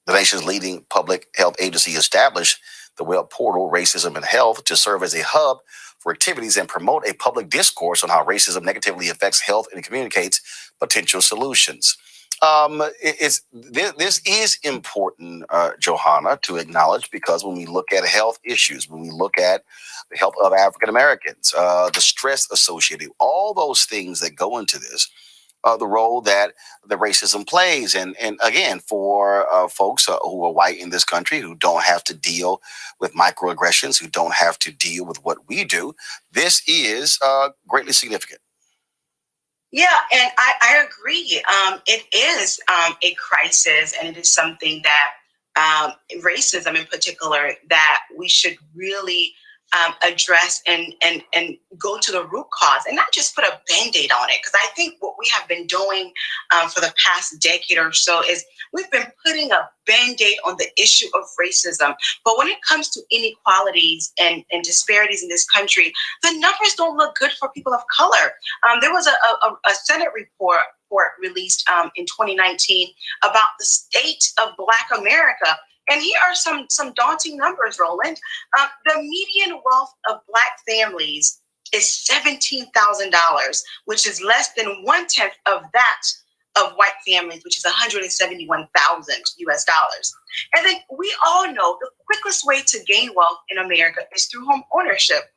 S8: The nation's leading public health agency established the web portal Racism in Health to serve as a hub for activities and promote a public discourse on how racism negatively affects health and communicates potential solutions. This is important, Johanna, to acknowledge, because when we look at health issues, when we look at the health of African Americans, the stress associated, all those things that go into this, the role that the racism plays, and again, for folks who are white in this country, who don't have to deal with microaggressions, who don't have to deal with what we do, this is greatly significant.
S11: Yeah, and I agree. It is a crisis, and it is something that racism in particular, that we should really address and go to the root cause, and not just put a Band-Aid on it. Because I think what we have been doing for the past decade or so is we've been putting a Band-Aid on the issue of racism. But when it comes to inequalities and disparities in this country, the numbers don't look good for people of color. There was a Senate report released in 2019 about the state of Black America. And here are some daunting numbers, Roland. The median wealth of Black families is $17,000, which is less than 1/10 of that of white families, which is $171,000 US dollars. And then we all know the quickest way to gain wealth in America is through home ownership.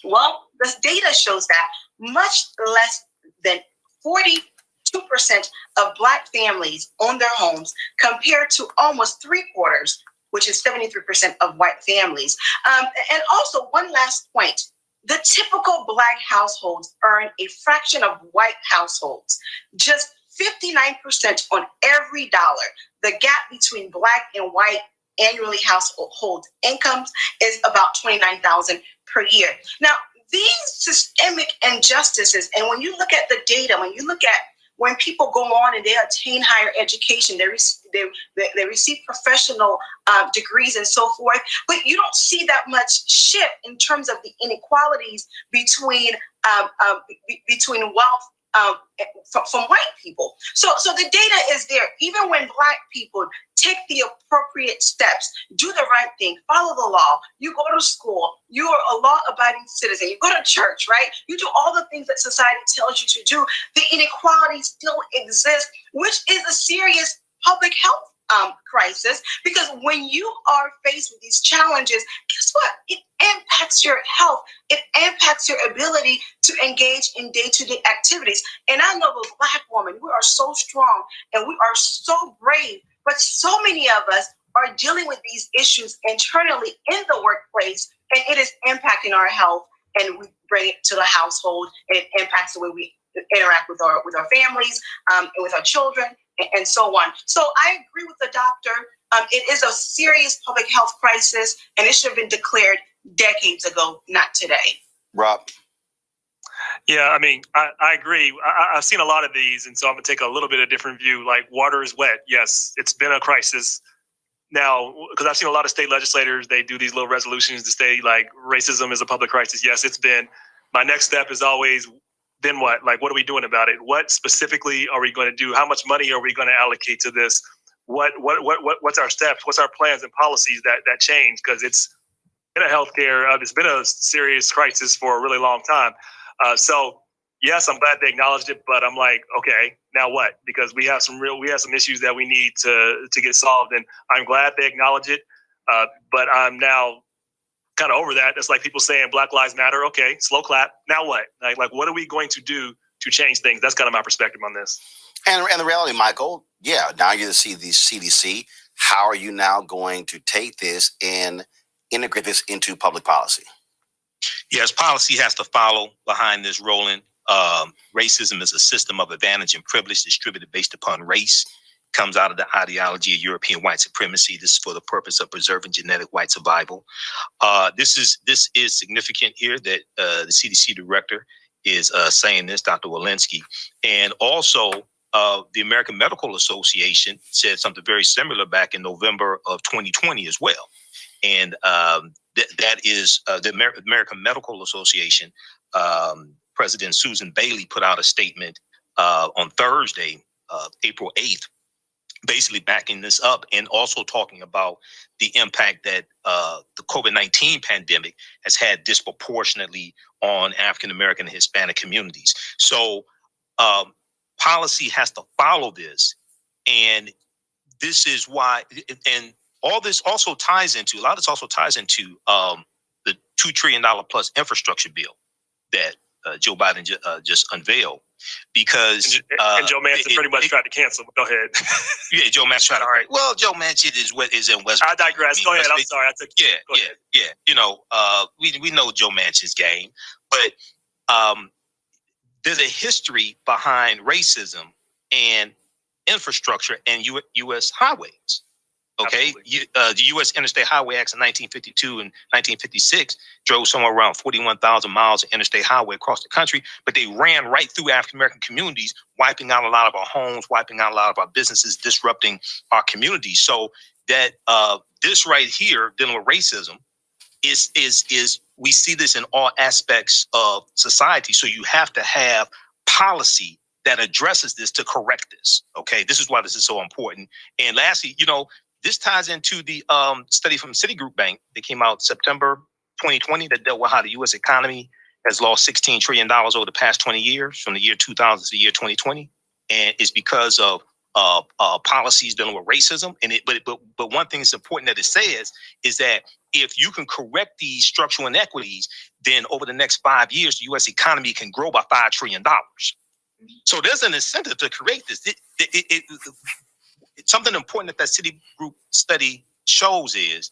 S11: Well, the data shows that much less than 42% of Black families own their homes, compared to almost 3/4, which is 73% of white families. And also, one last point, the typical Black households earn a fraction of white households, just 59% on every dollar. The gap between Black and white annually household incomes is about $29,000 per year. Now, these systemic injustices, and when you look at the data, when you look at when people go on and they attain higher education, they receive professional degrees and so forth, but you don't see that much shift in terms of the inequalities between wealth from white people. So the data is there. Even when Black people take the appropriate steps, do the right thing, follow the law, you go to school, you are a law-abiding citizen, you go to church, right? You do all the things that society tells you to do, the inequality still exists, which is a serious public health crisis, because when you are faced with these challenges, guess what? It impacts your health. It impacts your ability to engage in day-to-day activities. And I know as a Black woman, we are so strong and we are so brave, but so many of us are dealing with these issues internally in the workplace, and it is impacting our health, and we bring it to the household, and it impacts the way we interact with our families and with our children, and so on. So I agree with the doctor. It is a serious public health crisis, and it should have been declared decades ago, not today.
S8: Rob?
S10: Yeah, I mean, I agree. I've seen a lot of these, and so I'm going to take a little bit of different view. Like, water is wet. Yes, it's been a crisis. Now, because I've seen a lot of state legislators, they do these little resolutions to say, like, racism is a public crisis. Yes, it's been. My next step is always, then what? Like, what are we doing about it? What specifically are we going to do? How much money are we going to allocate to this? What's our steps? What's our plans and policies that change? Because it's been a healthcare, it's been a serious crisis for a really long time. So yes, I'm glad they acknowledged it, but I'm like, okay, now what? Because we have some issues that we need to get solved, and I'm glad they acknowledge it. But I'm now kind of over that. It's like people saying Black Lives Matter. Okay, slow clap. Now what? Like what are we going to do to change things? That's kind of my perspective on this.
S8: And the reality, Michael, yeah, now you're the CDC. How are you now going to take this and integrate this into public policy?
S12: Yes, policy has to follow behind this, Roland. Racism is a system of advantage and privilege distributed based upon race. Comes out of the ideology of European white supremacy. This is for the purpose of preserving genetic white survival. This is significant here that the CDC director is saying this, Dr. Walensky. And also, the American Medical Association said something very similar back in November of 2020 as well. And that is the American Medical Association. President Susan Bailey put out a statement on Thursday, April 8th, basically backing this up and also talking about the impact that the COVID-19 pandemic has had disproportionately on African American and Hispanic communities. So policy has to follow this And this is why, and all this also ties into, a lot of this also ties into the $2 trillion plus infrastructure bill that Joe Biden just unveiled. Because
S10: and Joe Manchin pretty much tried to cancel. Go ahead.
S12: Yeah, Joe Manchin tried to. All right. Well, Joe Manchin is in West.
S10: I digress. Go ahead. I'm sorry. I took.
S12: Yeah. You know, we know Joe Manchin's game, but there's a history behind racism and infrastructure and U.S. highways. Okay, the U.S. Interstate Highway Acts of 1952 and 1956 drove somewhere around 41,000 miles of interstate highway across the country, but they ran right through African American communities, wiping out a lot of our homes, wiping out a lot of our businesses, disrupting our communities. So that this right here, dealing with racism, is we see this in all aspects of society. So you have to have policy that addresses this to correct this. Okay, this is why this is so important. And lastly, you know, this ties into the study from Citigroup Bank that came out September 2020 that dealt with how the U.S. economy has lost $16 trillion over the past 20 years, from the year 2000 to the year 2020. And it's because of policies dealing with racism. And but one thing that's important that it says is that if you can correct these structural inequities, then over the next 5 years, the U.S. economy can grow by $5 trillion. So there's an incentive to create this. Something important that Citigroup study shows is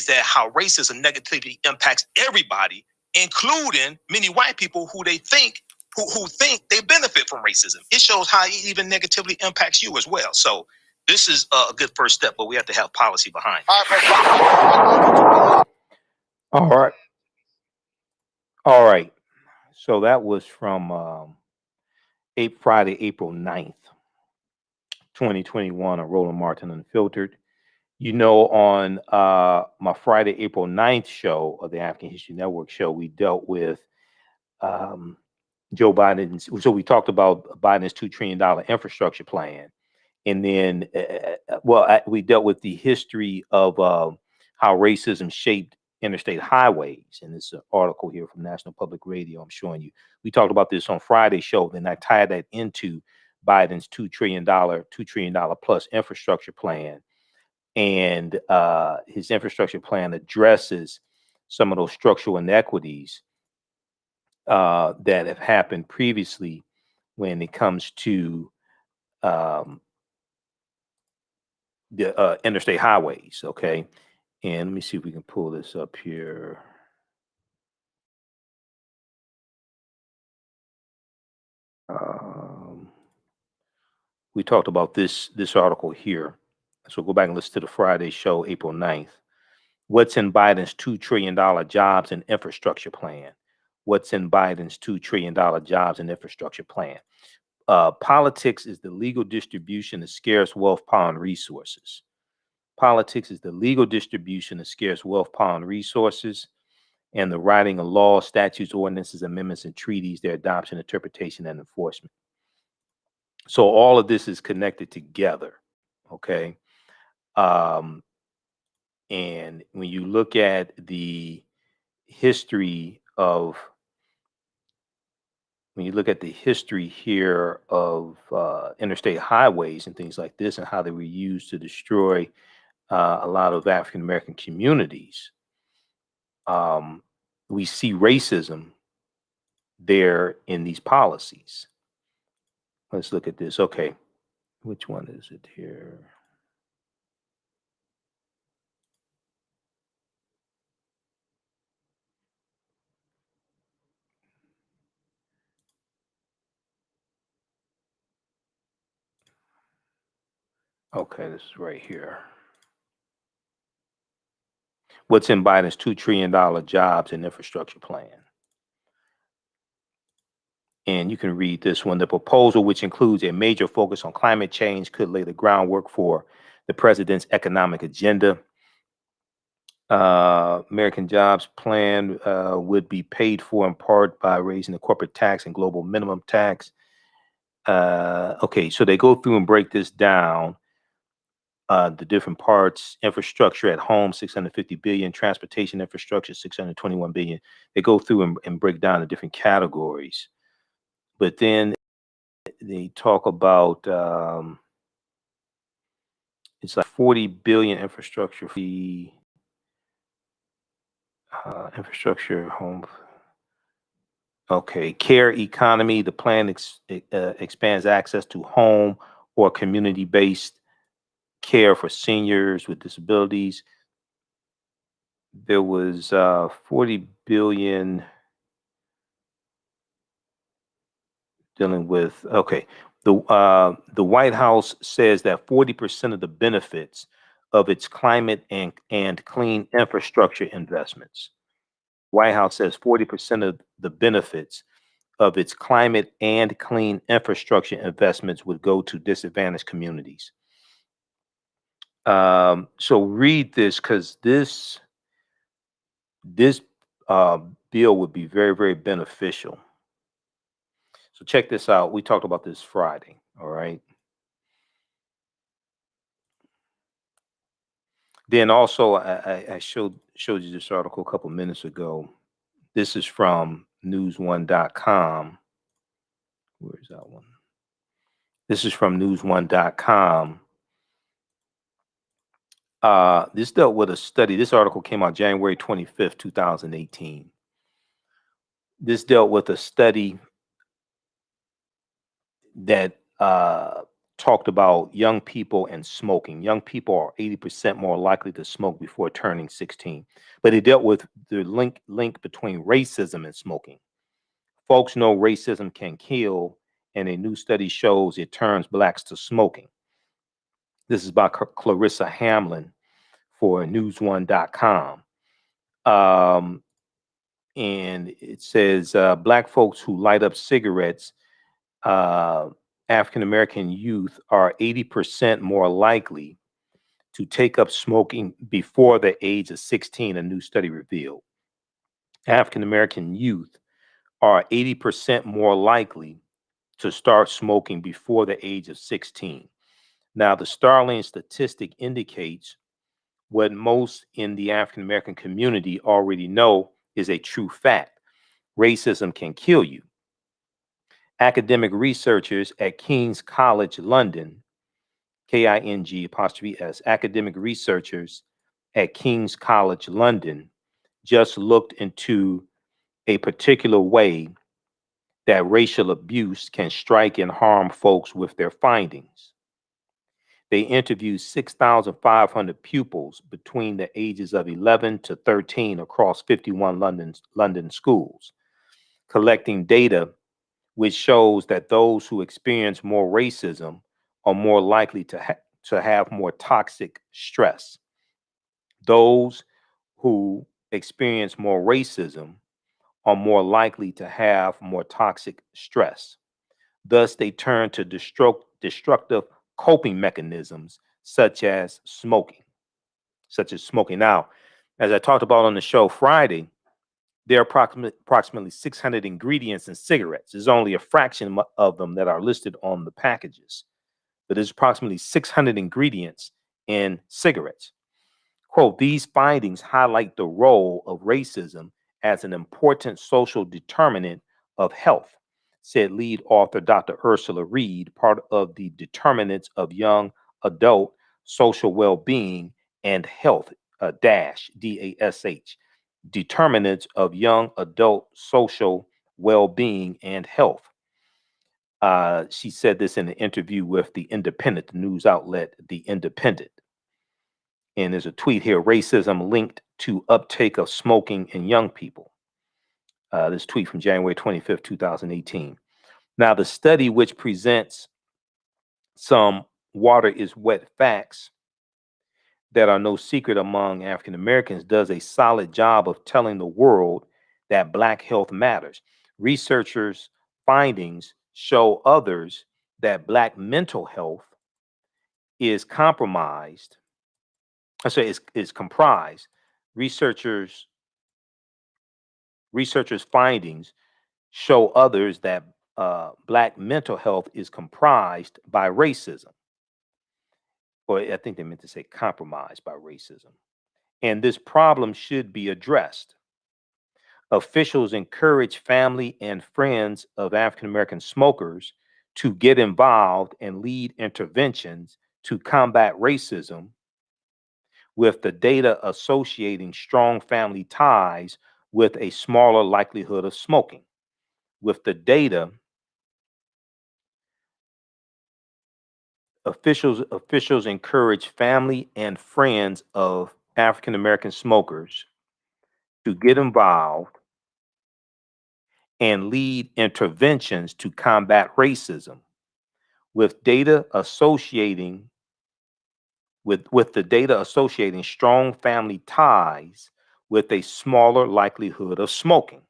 S12: that how racism negatively impacts everybody, including many white people who they think who think they benefit from racism. It shows how it even negatively impacts you as well. So this is a good first step, but we have to have policy behind it.
S1: All right. All right. So that was from Friday, April 9th, 2021 on Roland Martin Unfiltered. You know, on my Friday, April 9th show of the African History Network show, we dealt with Joe Biden's, so we talked about Biden's $2 trillion infrastructure plan. And then, we dealt with the history of how racism shaped interstate highways. And this is an article here from National Public Radio I'm showing you. We talked about this on Friday's show. Then I tied that into Biden's $2 trillion plus infrastructure plan. And his infrastructure plan addresses some of those structural inequities that have happened previously when it comes to the interstate highways. Okay. And let me see if we can pull this up here. We talked about this article here. So go back and listen to the Friday show, April 9th. What's in Biden's $2 trillion jobs and infrastructure plan? What's in Biden's $2 trillion jobs and infrastructure plan? Politics is the legal distribution of scarce wealth, power, and resources. Politics is the legal distribution of scarce wealth, power, and resources, and the writing of laws, statutes, ordinances, amendments, and treaties, their adoption, interpretation, and enforcement. So all of this is connected together, okay? And when you look at the history of, here of interstate highways and things like this, and how they were used to destroy a lot of African American communities, we see racism there in these policies. Let's look at this. Okay, which one is it here? Okay, this is right here. What's in Biden's $2 trillion jobs and infrastructure plan? And you can read this one. The proposal, which includes a major focus on climate change, could lay the groundwork for the president's economic agenda. American Jobs Plan would be paid for in part by raising the corporate tax and global minimum tax. Okay, so they go through and break this down. The different parts: infrastructure at home, 650 billion; transportation infrastructure, 621 billion. They go through and break down the different categories. But then they talk about It's like 40 billion infrastructure infrastructure home. Okay, care economy. The plan expands access to home or community-based care for seniors with disabilities. There was 40 billion dealing with, okay. The White House says that 40% of the benefits of its climate and clean infrastructure investments. White House says 40% of the benefits of its climate and clean infrastructure investments would go to disadvantaged communities. So read this, because this bill would be very, very beneficial. So check this out. We talked about this Friday. All right. Then also, I showed you this article a couple minutes ago. This is from newsone.com. Where's that one? This is from newsone.com. This dealt with a study. This article came out January 25th, 2018. This dealt with a study that talked about young people and smoking. Young people are 80% more likely to smoke before turning 16. But it dealt with the link between racism and smoking. Folks know racism can kill, and a new study shows it turns blacks to smoking. This is by Clarissa Hamlin for newsone.com. And it says black folks who light up cigarettes, African-American youth are 80% more likely to take up smoking before the age of 16, a new study revealed. African-American youth are 80% more likely to start smoking before the age of 16. Now, the startling statistic indicates what most in the African-American community already know is a true fact. Racism can kill you. Academic researchers at King's College London, King''s, academic researchers at King's College London just looked into a particular way that racial abuse can strike and harm folks with their findings. They interviewed 6,500 pupils between the ages of 11 to 13 across 51 London schools, collecting data which shows that those who experience more racism are more likely to have more toxic stress. Those who experience more racism are more likely to have more toxic stress. Thus, they turn to destructive coping mechanisms such as smoking. Now, as I talked about on the show Friday, there are approximately 600 ingredients in cigarettes. There's only a fraction of them that are listed on the packages, but there's approximately 600 ingredients in cigarettes. Quote, these findings highlight the role of racism as an important social determinant of health, said lead author Dr. Ursula Reed, part of the Determinants of Young Adult Social Well-Being and Health, DASH, D-A-S-H, Determinants of Young Adult Social Well-Being and Health. She said this in an interview with The Independent, the news outlet, The Independent. And there's a tweet here, racism linked to uptake of smoking in young people. This tweet from January 25th, 2018. Now, the study, which presents some water is wet facts that are no secret among African Americans, does a solid job of telling the world that Black health matters. Researchers' findings show others that Black mental health is compromised. Is comprised. Researchers' findings show others that Black mental health is comprised by racism. Or I think they meant to say compromised by racism. And this problem should be addressed. Officials encourage family and friends of African American smokers to get involved and lead interventions to combat racism with the data associating strong family ties with a smaller likelihood of smoking. With the data, officials encourage family and friends of African American smokers to get involved and lead interventions to combat racism with data associating with the data associating strong family ties with a smaller likelihood of smoking.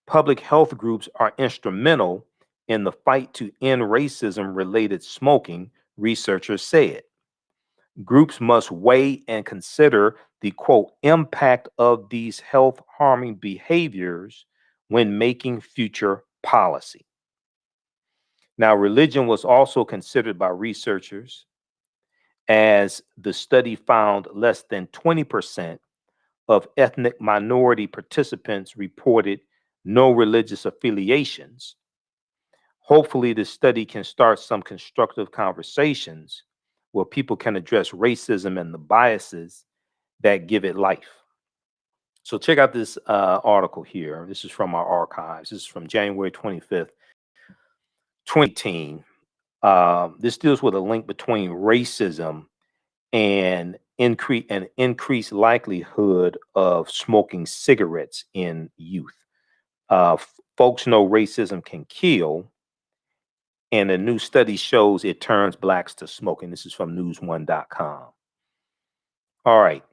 S1: Public health groups are instrumental in the fight to end racism related smoking, researchers said. Groups must weigh and consider the quote impact of these health harming behaviors when making future policy. Now, religion was also considered by researchers, as the study found less than 20% of ethnic minority participants reported no religious affiliations. Hopefully, this study can start some constructive conversations where people can address racism and the biases that give it life. So check out this article here. This is from our archives. This is from January 25th, 2018. This deals with a link between racism and increased likelihood of smoking cigarettes in youth. Folks know racism can kill, and a new study shows it turns blacks to smoking. This is from news1.com. All right.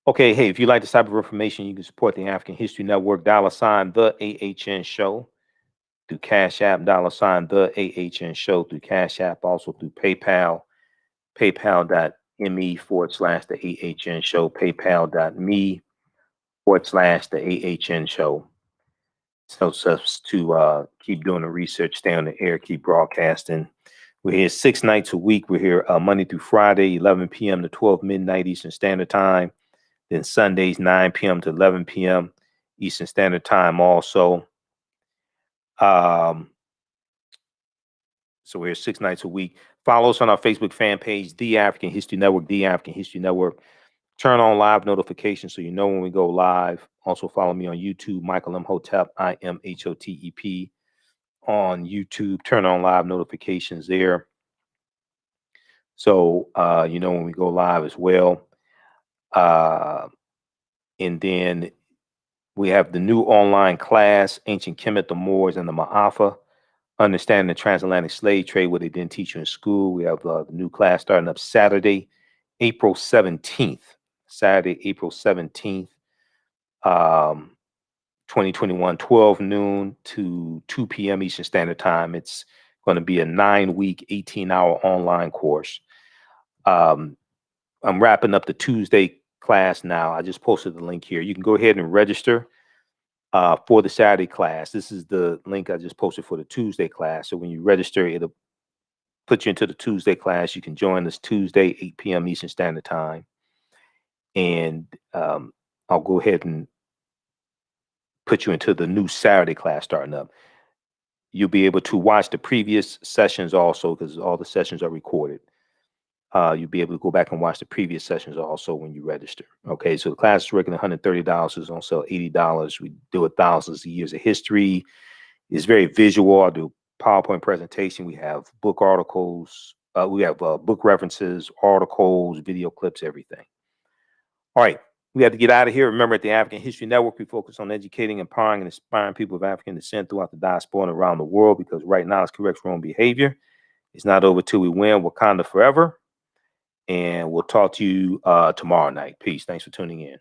S1: Okay, hey, if you like this type of information, you can support the African History Network, $ the AHN Show, through Cash App, $ the AHN Show, through Cash App, also through PayPal, paypal.me/the AHN Show, paypal.me/the AHN Show. Helps us to keep doing the research, stay on the air, keep broadcasting. We're here 6 nights a week. We're here Monday through Friday, 11 p.m. to 12 midnight Eastern Standard Time. Then Sundays, 9 p.m. to 11 p.m. Eastern Standard Time also. So we're here 6 nights a week. Follow us on our Facebook fan page, The African History Network, The African History Network. Turn on live notifications so you know when we go live. Also follow me on YouTube, Michael M. Hotep, IMHOTEP on YouTube. Turn on live notifications there, so you know when we go live as well. And then we have the new online class, Ancient Kemet, the Moors, and the Ma'afa, Understanding the Transatlantic Slave Trade, what they didn't teach you in school. We have the new class starting up Saturday, April 17th. Saturday, April 17th, 2021, 12 noon to 2 p.m. Eastern Standard Time. It's going to be a 9-week, 18-hour online course. I'm wrapping up the Tuesday class now. I just posted the link here. You can go ahead and register for the Saturday class. This is the link I just posted for the Tuesday class. So when you register, it'll put you into the Tuesday class. You can join this Tuesday, 8 p.m. Eastern Standard Time. And I'll go ahead and put you into the new Saturday class starting up. You'll be able to watch the previous sessions also, because all the sessions are recorded. You'll be able to go back and watch the previous sessions also when you register. Okay, so the class is regular $130. It's on sale $80. We do it thousands of years of history. It's very visual. I do PowerPoint presentation. We have book articles. We have book references, articles, video clips, everything. All right, we have to get out of here. Remember, at the African History Network, we focus on educating, empowering, and inspiring people of African descent throughout the diaspora and around the world, because right now it's correct wrong behavior. It's not over till we win. Wakanda forever. And we'll talk to you tomorrow night. Peace. Thanks for tuning in.